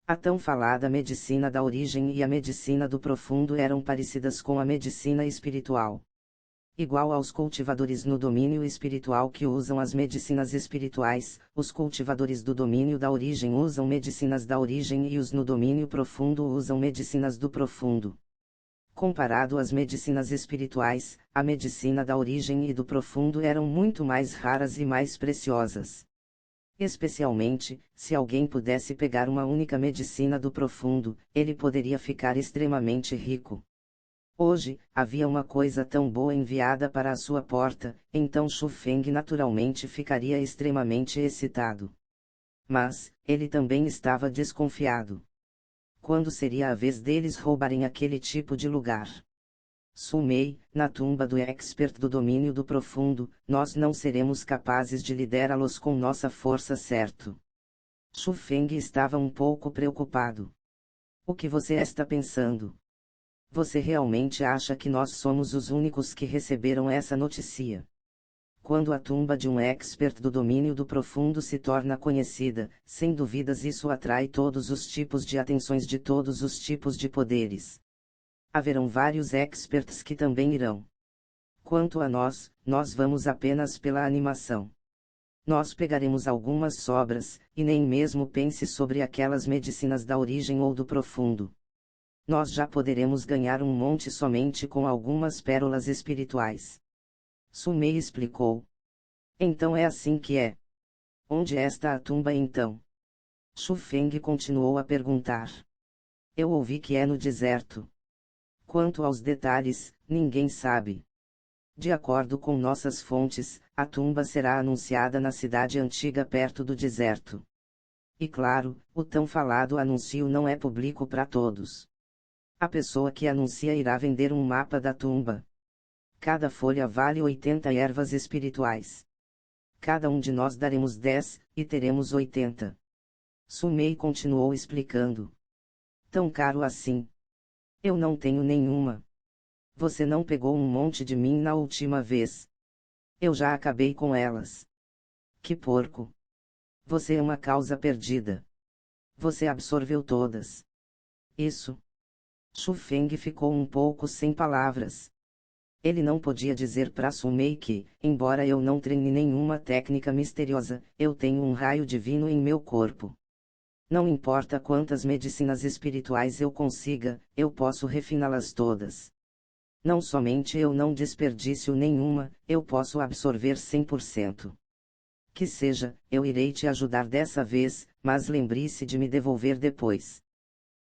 A tão falada medicina da origem e a medicina do profundo eram parecidas com a medicina espiritual. Igual aos cultivadores no domínio espiritual que usam as medicinas espirituais, os cultivadores do domínio da origem usam medicinas da origem e os no domínio profundo usam medicinas do profundo. Comparado às medicinas espirituais, a medicina da origem e do profundo eram muito mais raras e mais preciosas. Especialmente, se alguém pudesse pegar uma única medicina do profundo, ele poderia ficar extremamente rico. Hoje, havia uma coisa tão boa enviada para a sua porta, então Shu Feng naturalmente ficaria extremamente excitado. Mas, ele também estava desconfiado. Quando seria a vez deles roubarem aquele tipo de lugar? Sumei, na tumba do expert do domínio do profundo, nós não seremos capazes de liderá-los com nossa força, certo? Shu Feng estava um pouco preocupado. O que você está pensando? Você realmente acha que nós somos os únicos que receberam essa notícia? Quando a tumba de um expert do domínio do profundo se torna conhecida, sem dúvidas isso atrai todos os tipos de atenções de todos os tipos de poderes. Haverão vários experts que também irão. Quanto a nós vamos apenas pela animação. Nós pegaremos algumas sobras, e nem mesmo pense sobre aquelas medicinas da origem ou do profundo. Nós já poderemos ganhar um monte somente com algumas pérolas espirituais. Sumei explicou. Então é assim que é. Onde está a tumba então? Shu Feng continuou a perguntar. Eu ouvi que é no deserto. Quanto aos detalhes, ninguém sabe. De acordo com nossas fontes, a tumba será anunciada na cidade antiga perto do deserto. E claro, o tão falado anúncio não é público para todos. A pessoa que anuncia irá vender um mapa da tumba. Cada folha vale 80 ervas espirituais. Cada um de nós daremos 10, e teremos 80. Sumei continuou explicando. Tão caro assim? Eu não tenho nenhuma. Você não pegou um monte de mim na última vez. Eu já acabei com elas. Que porco! Você é uma causa perdida. Você absorveu todas. Isso. Shu Feng ficou um pouco sem palavras. Ele não podia dizer para Sumei que, embora eu não treine nenhuma técnica misteriosa, eu tenho um raio divino em meu corpo. Não importa quantas medicinas espirituais eu consiga, eu posso refiná-las todas. Não somente eu não desperdício nenhuma, eu posso absorver 100%. Que seja, eu irei te ajudar dessa vez, mas lembre-se de me devolver depois.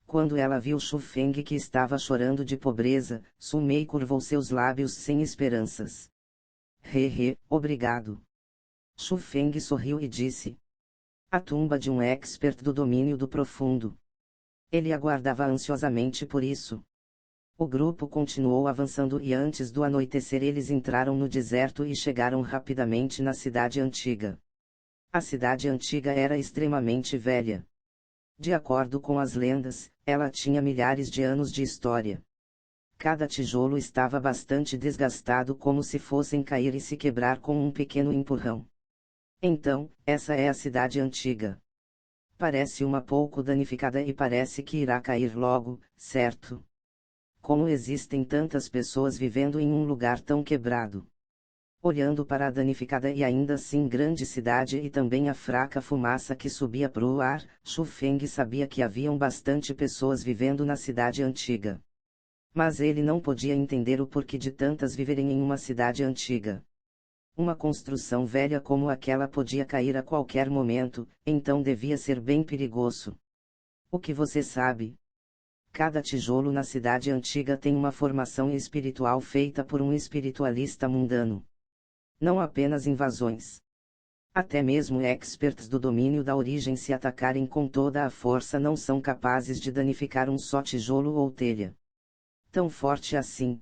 Quando ela viu Shu Feng que estava chorando de pobreza, Sumei curvou seus lábios sem esperanças. Obrigado. Shu Feng sorriu e disse. A tumba de um expert do domínio do profundo. Ele aguardava ansiosamente por isso. O grupo continuou avançando e antes do anoitecer eles entraram no deserto e chegaram rapidamente na cidade antiga. A cidade antiga era extremamente velha. De acordo com as lendas, ela tinha milhares de anos de história. Cada tijolo estava bastante desgastado como se fossem cair e se quebrar com um pequeno empurrão. Então, essa é a cidade antiga. Parece uma pouco danificada e parece que irá cair logo, certo? Como existem tantas pessoas vivendo em um lugar tão quebrado? Olhando para a danificada e ainda assim grande cidade e também a fraca fumaça que subia pro ar, Shu Feng sabia que haviam bastante pessoas vivendo na cidade antiga. Mas ele não podia entender o porquê de tantas viverem em uma cidade antiga. Uma construção velha como aquela podia cair a qualquer momento, então devia ser bem perigoso. O que você sabe? Cada tijolo na cidade antiga tem uma formação espiritual feita por um espiritualista mundano. Não apenas invasões. Até mesmo experts do domínio da origem se atacarem com toda a força não são capazes de danificar um só tijolo ou telha. Tão forte assim.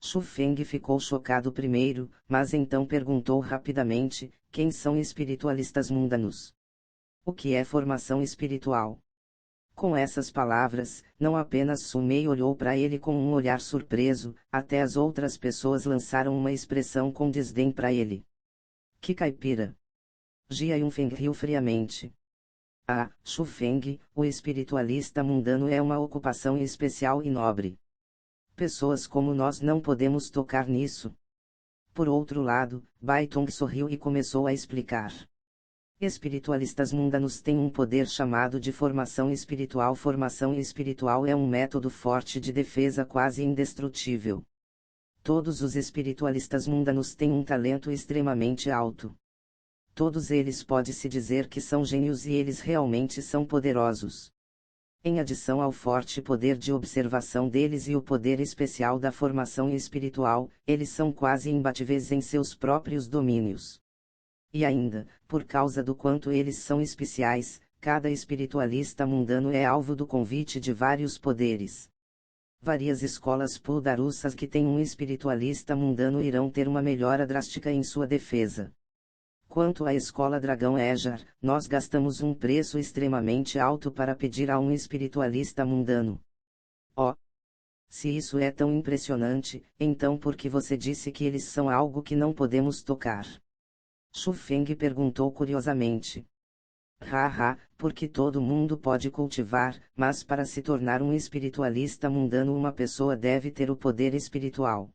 Shu Feng ficou chocado primeiro, mas então perguntou rapidamente, quem são espiritualistas mundanos? O que é formação espiritual? Com essas palavras, não apenas Sumei olhou para ele com um olhar surpreso, até as outras pessoas lançaram uma expressão com desdém para ele. Que caipira! Jia Yunfeng riu friamente. Ah, Shu Feng, o espiritualista mundano é uma ocupação especial e nobre. Pessoas como nós não podemos tocar nisso. Por outro lado, Baitong sorriu e começou a explicar. Espiritualistas mundanos têm um poder chamado de formação espiritual. Formação espiritual é um método forte de defesa quase indestrutível. Todos os espiritualistas mundanos têm um talento extremamente alto. Todos eles pode-se dizer que são gênios e eles realmente são poderosos. Em adição ao forte poder de observação deles e o poder especial da formação espiritual, eles são quase imbatíveis em seus próprios domínios. E ainda, por causa do quanto eles são especiais, Cada espiritualista mundano é alvo do convite de vários poderes. Várias escolas puldarussas que têm um espiritualista mundano irão ter uma melhora drástica em sua defesa. Quanto à escola Dragão Ejar, nós gastamos um preço extremamente alto para pedir a um espiritualista mundano. Oh! Se isso é tão impressionante, então por que você disse que eles são algo que não podemos tocar? Shu Feng perguntou curiosamente. Haha, porque todo mundo pode cultivar, mas para se tornar um espiritualista mundano uma pessoa deve ter o poder espiritual.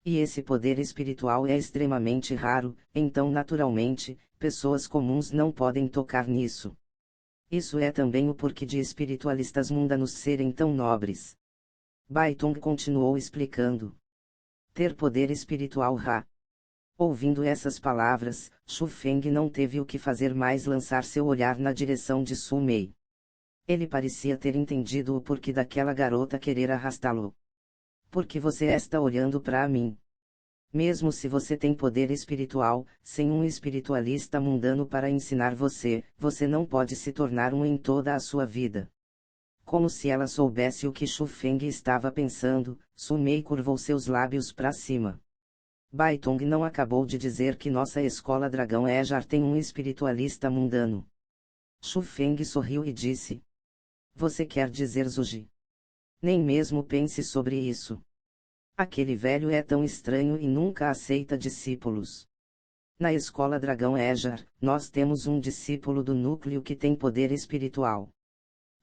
E esse poder espiritual é extremamente raro, então naturalmente, pessoas comuns não podem tocar nisso. Isso é também o porquê de espiritualistas mundanos serem tão nobres. Baitung continuou explicando. Ter poder espiritual Ra. Ouvindo essas palavras, Shu Feng não teve o que fazer mais lançar seu olhar na direção de Su Mei. Ele parecia ter entendido o porquê daquela garota querer arrastá-lo. Por que você está olhando para mim? Mesmo se você tem poder espiritual, sem um espiritualista mundano para ensinar você, você não pode se tornar um em toda a sua vida. Como se ela soubesse o que Shu Feng estava pensando, Su Mei curvou seus lábios para cima. Baitung não acabou de dizer que nossa escola Dragão Ejar tem um espiritualista mundano. Shu Feng sorriu e disse. Você quer dizer Zuji? Nem mesmo pense sobre isso. Aquele velho é tão estranho e nunca aceita discípulos. Na escola Dragão Ejar, nós temos um discípulo do núcleo que tem poder espiritual.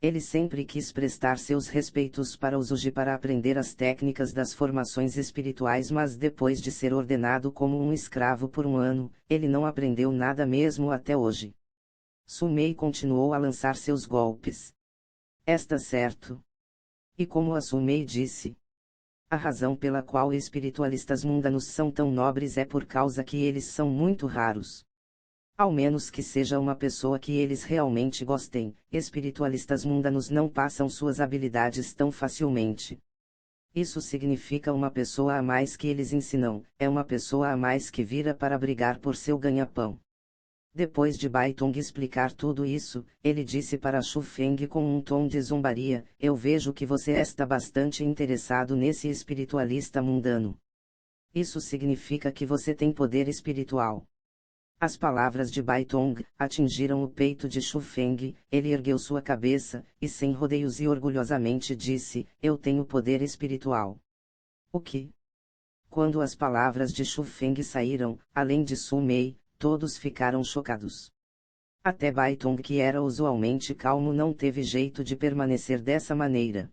Ele sempre quis prestar seus respeitos para o Zuji para aprender as técnicas das formações espirituais, mas depois de ser ordenado como um escravo por um ano, ele não aprendeu nada mesmo até hoje. Su Mei continuou a lançar seus golpes. Está certo. E como a Su Mei disse, a razão pela qual espiritualistas mundanos são tão nobres é por causa que eles são muito raros. Ao menos que seja uma pessoa que eles realmente gostem, espiritualistas mundanos não passam suas habilidades tão facilmente. Isso significa uma pessoa a mais que eles ensinam, é uma pessoa a mais que vira para brigar por seu ganha-pão. Depois de Baitung explicar tudo isso, ele disse para Shu Feng com um tom de zombaria, eu vejo que você está bastante interessado nesse espiritualista mundano. Isso significa que você tem poder espiritual. As palavras de Baitung atingiram o peito de Shu Feng, ele ergueu sua cabeça, e sem rodeios e orgulhosamente disse, eu tenho poder espiritual. O que? Quando as palavras de Shu Feng saíram, além de Su Mei, todos ficaram chocados. Até Baitung, que era usualmente calmo, não teve jeito de permanecer dessa maneira.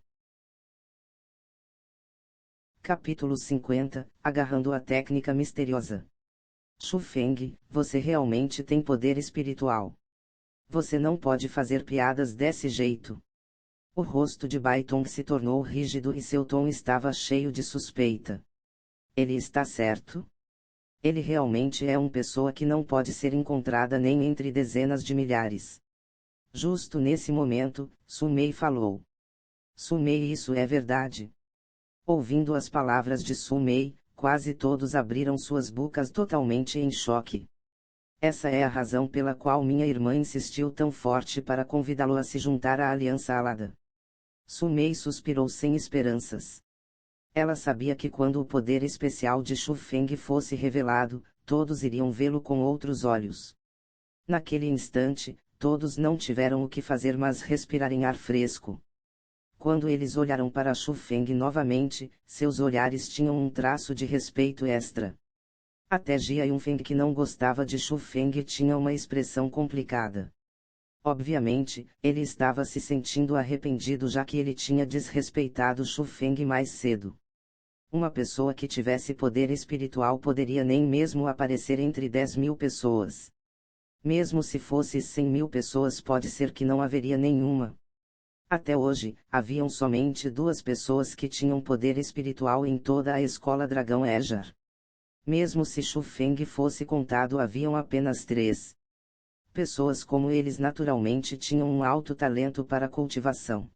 Capítulo 50, Agarrando a técnica misteriosa. Shu Feng, você realmente tem poder espiritual. Você não pode fazer piadas desse jeito. O rosto de Baitung se tornou rígido e seu tom estava cheio de suspeita. Ele está certo? Ele realmente é uma pessoa que não pode ser encontrada nem entre dezenas de milhares. Justo nesse momento, Su Mei falou. Su Mei, isso é verdade. Ouvindo as palavras de Su Mei, quase todos abriram suas bocas totalmente em choque. Essa é a razão pela qual minha irmã insistiu tão forte para convidá-lo a se juntar à Aliança Alada. Su Mei suspirou sem esperanças. Ela sabia que quando o poder especial de Shu Feng fosse revelado, todos iriam vê-lo com outros olhos. Naquele instante, todos não tiveram o que fazer mas respirar em ar fresco. Quando eles olharam para Shu Feng novamente, seus olhares tinham um traço de respeito extra. Até Jia Yunfeng, que não gostava de Shu Feng, tinha uma expressão complicada. Obviamente, ele estava se sentindo arrependido já que ele tinha desrespeitado Shu Feng mais cedo. Uma pessoa que tivesse poder espiritual poderia nem mesmo aparecer entre 10.000 pessoas. Mesmo se fosse 100.000 pessoas, pode ser que não haveria nenhuma. Até hoje, haviam somente 2 pessoas que tinham poder espiritual em toda a escola Dragão Ejar. Mesmo se Shu Feng fosse contado, haviam apenas 3. Pessoas como eles naturalmente tinham um alto talento para cultivação.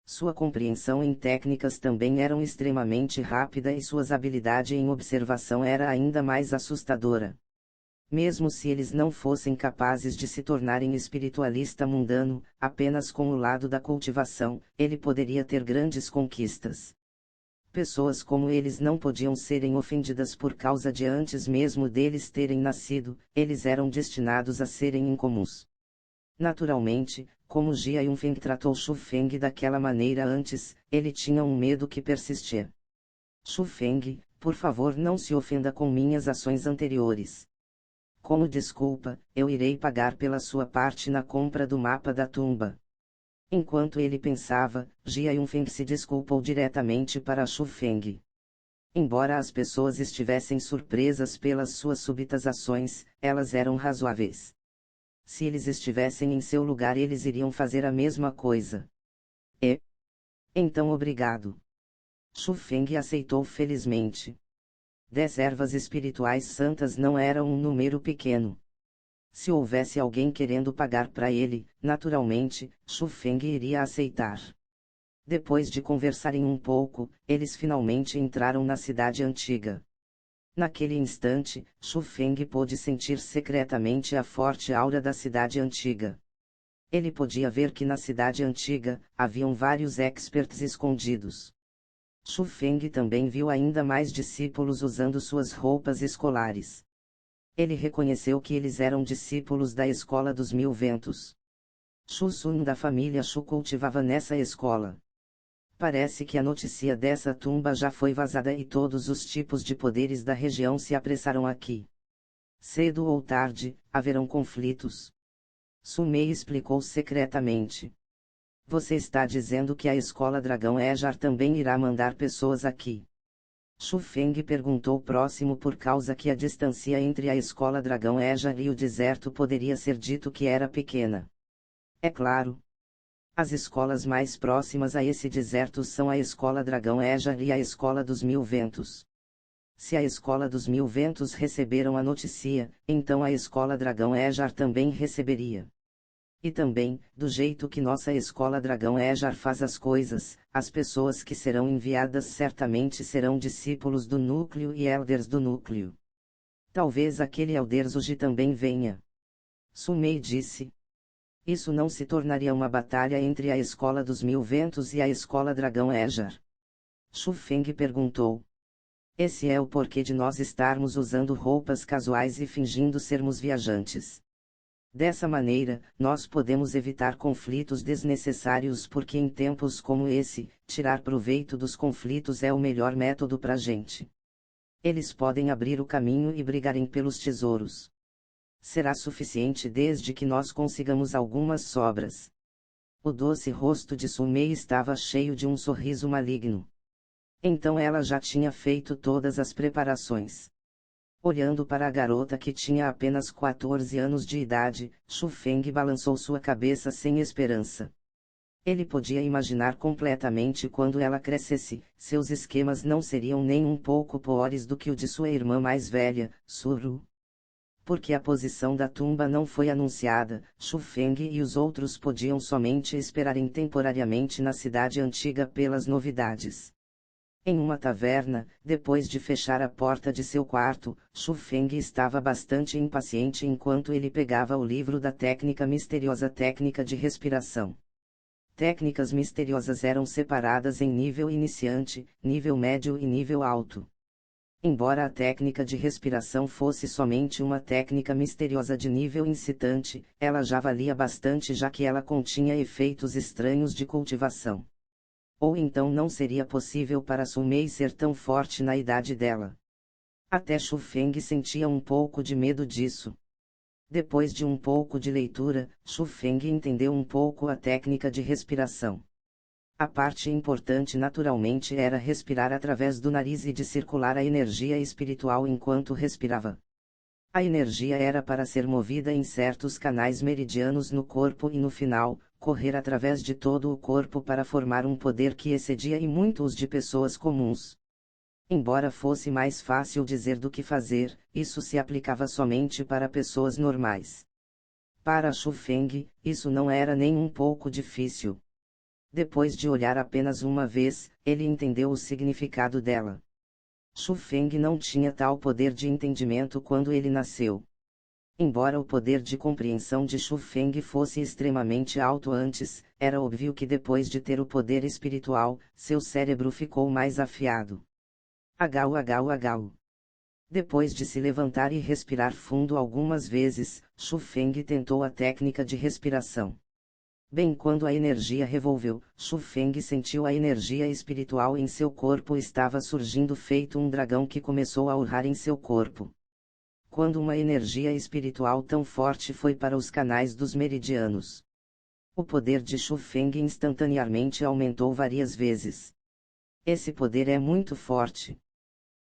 Sua compreensão em técnicas também era extremamente rápida e suas habilidades em observação era ainda mais assustadora. Mesmo se eles não fossem capazes de se tornarem espiritualista mundano, apenas com o lado da cultivação, ele poderia ter grandes conquistas. Pessoas como eles não podiam serem ofendidas por causa de antes mesmo deles terem nascido, eles eram destinados a serem incomuns. Naturalmente, como Jia Yunfeng tratou Xu Feng daquela maneira antes, ele tinha um medo que persistia. Xu Feng, por favor não se ofenda com minhas ações anteriores. Como desculpa, eu irei pagar pela sua parte na compra do mapa da tumba. Enquanto ele pensava, Jia Yunfeng se desculpou diretamente para Xu Feng. Embora as pessoas estivessem surpresas pelas suas súbitas ações, elas eram razoáveis. Se eles estivessem em seu lugar eles iriam fazer a mesma coisa. Então obrigado. Xu Feng aceitou felizmente. 10 ervas espirituais santas não eram um número pequeno. Se houvesse alguém querendo pagar para ele, naturalmente, Xu Feng iria aceitar. Depois de conversarem um pouco, eles finalmente entraram na cidade antiga. Naquele instante, Xu Feng pôde sentir secretamente a forte aura da cidade antiga. Ele podia ver que na cidade antiga, haviam vários experts escondidos. Xu Feng também viu ainda mais discípulos usando suas roupas escolares. Ele reconheceu que eles eram discípulos da Escola dos Mil Ventos. Xu Sun da família Xu cultivava nessa escola. Parece que a notícia dessa tumba já foi vazada e todos os tipos de poderes da região se apressaram aqui. Cedo ou tarde, haverão conflitos. Su Mei explicou secretamente. Você está dizendo que a escola Dragão Ejar também irá mandar pessoas aqui? Xu Feng perguntou próximo por causa que a distância entre a escola Dragão Ejar e o deserto poderia ser dito que era pequena. É claro. As escolas mais próximas a esse deserto são a escola Dragão Ejar e a escola dos Mil Ventos. Se a escola dos Mil Ventos receberam a notícia, então a escola Dragão Ejar também receberia. E também, do jeito que nossa escola Dragão Ejar faz as coisas, as pessoas que serão enviadas certamente serão discípulos do núcleo e elders do núcleo. Talvez aquele elder Zuji também venha. Su Mei disse. Isso não se tornaria uma batalha entre a escola dos Mil Ventos e a escola Dragão Ejar? Xu Feng perguntou. Esse é o porquê de nós estarmos usando roupas casuais e fingindo sermos viajantes. Dessa maneira, nós podemos evitar conflitos desnecessários porque em tempos como esse, tirar proveito dos conflitos é o melhor método pra gente. Eles podem abrir o caminho e brigarem pelos tesouros. Será suficiente desde que nós consigamos algumas sobras. O doce rosto de Su Mei estava cheio de um sorriso maligno. Então ela já tinha feito todas as preparações. Olhando para a garota que tinha apenas 14 anos de idade, Xu Feng balançou sua cabeça sem esperança. Ele podia imaginar completamente quando ela crescesse, seus esquemas não seriam nem um pouco piores do que o de sua irmã mais velha, Suru. Porque a posição da tumba não foi anunciada, Xu Feng e os outros podiam somente esperarem temporariamente na cidade antiga pelas novidades. Em uma taverna, depois de fechar a porta de seu quarto, Xu Feng estava bastante impaciente enquanto ele pegava o livro da técnica misteriosa técnica de respiração. Técnicas misteriosas eram separadas em nível iniciante, nível médio e nível alto. Embora a técnica de respiração fosse somente uma técnica misteriosa de nível incitante, ela já valia bastante já que ela continha efeitos estranhos de cultivação. Ou então não seria possível para Su Mei ser tão forte na idade dela. Até Xu Feng sentia um pouco de medo disso. Depois de um pouco de leitura, Xu Feng entendeu um pouco a técnica de respiração. A parte importante naturalmente era respirar através do nariz e de circular a energia espiritual enquanto respirava. A energia era para ser movida em certos canais meridianos no corpo e no final, correr através de todo o corpo para formar um poder que excedia em muito os de pessoas comuns. Embora fosse mais fácil dizer do que fazer, isso se aplicava somente para pessoas normais. Para Xu Feng, isso não era nem um pouco difícil. Depois de olhar apenas uma vez, ele entendeu o significado dela. Xu Feng não tinha tal poder de entendimento quando ele nasceu. Embora o poder de compreensão de Xu Feng fosse extremamente alto antes, era óbvio que depois de ter o poder espiritual, seu cérebro ficou mais afiado. Agau agau agau. Depois de se levantar e respirar fundo algumas vezes, Xu Feng tentou a técnica de respiração. Bem quando a energia revolveu, Xu Feng sentiu a energia espiritual em seu corpo estava surgindo feito um dragão que começou a urrar em seu corpo. Quando uma energia espiritual tão forte foi para os canais dos meridianos, o poder de Xu Feng instantaneamente aumentou várias vezes. Esse poder é muito forte.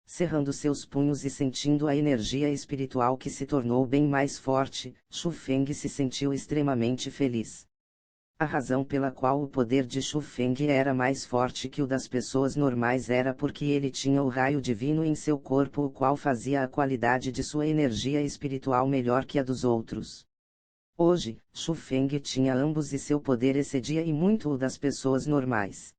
Cerrando seus punhos e sentindo a energia espiritual que se tornou bem mais forte, Xu Feng se sentiu extremamente feliz. A razão pela qual o poder de Xu Feng era mais forte que o das pessoas normais era porque ele tinha o raio divino em seu corpo, o qual fazia a qualidade de sua energia espiritual melhor que a dos outros. Hoje, Xu Feng tinha ambos e seu poder excedia e muito o das pessoas normais.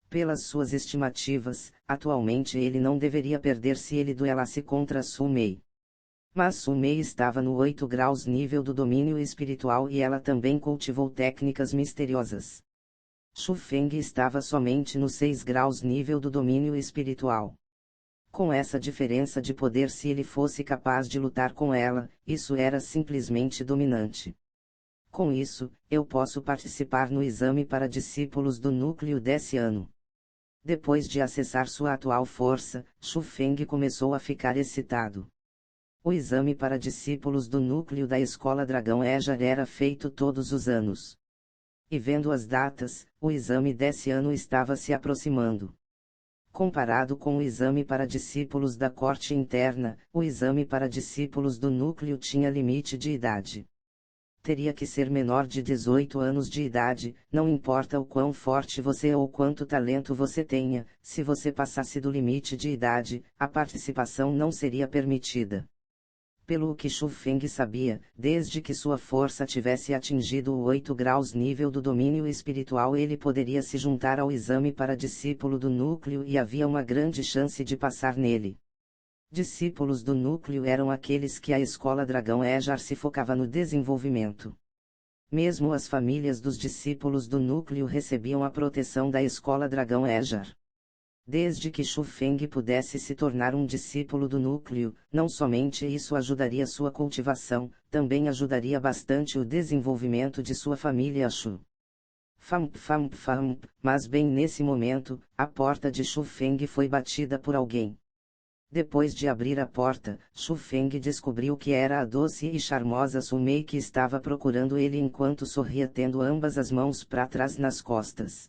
Pelas suas estimativas, atualmente ele não deveria perder se ele duelasse contra Su Mei. Mas Su Mei estava no 8 graus nível do domínio espiritual e ela também cultivou técnicas misteriosas. Xu Feng estava somente no 6 graus nível do domínio espiritual. Com essa diferença de poder, se ele fosse capaz de lutar com ela, isso era simplesmente dominante. Com isso, eu posso participar no exame para discípulos do núcleo desse ano. Depois de acessar sua atual força, Xu Feng começou a ficar excitado. O exame para discípulos do núcleo da Escola Dragão Ejar era feito todos os anos. E vendo as datas, o exame desse ano estava se aproximando. Comparado com o exame para discípulos da corte interna, o exame para discípulos do núcleo tinha limite de idade. Teria que ser menor de 18 anos de idade, não importa o quão forte você ou quanto talento você tenha, se você passasse do limite de idade, a participação não seria permitida. Pelo que Xu Feng sabia, desde que sua força tivesse atingido o 8 graus nível do domínio espiritual, ele poderia se juntar ao exame para discípulo do núcleo e havia uma grande chance de passar nele. Discípulos do núcleo eram aqueles que a Escola Dragão Ejar se focava no desenvolvimento. Mesmo as famílias dos discípulos do núcleo recebiam a proteção da Escola Dragão Ejar. Desde que Xu Feng pudesse se tornar um discípulo do núcleo, não somente isso ajudaria sua cultivação, também ajudaria bastante o desenvolvimento de sua família Xu. Mas bem nesse momento, a porta de Xu Feng foi batida por alguém. Depois de abrir a porta, Xu Feng descobriu que era a doce e charmosa Su Mei que estava procurando ele enquanto sorria tendo ambas as mãos para trás nas costas.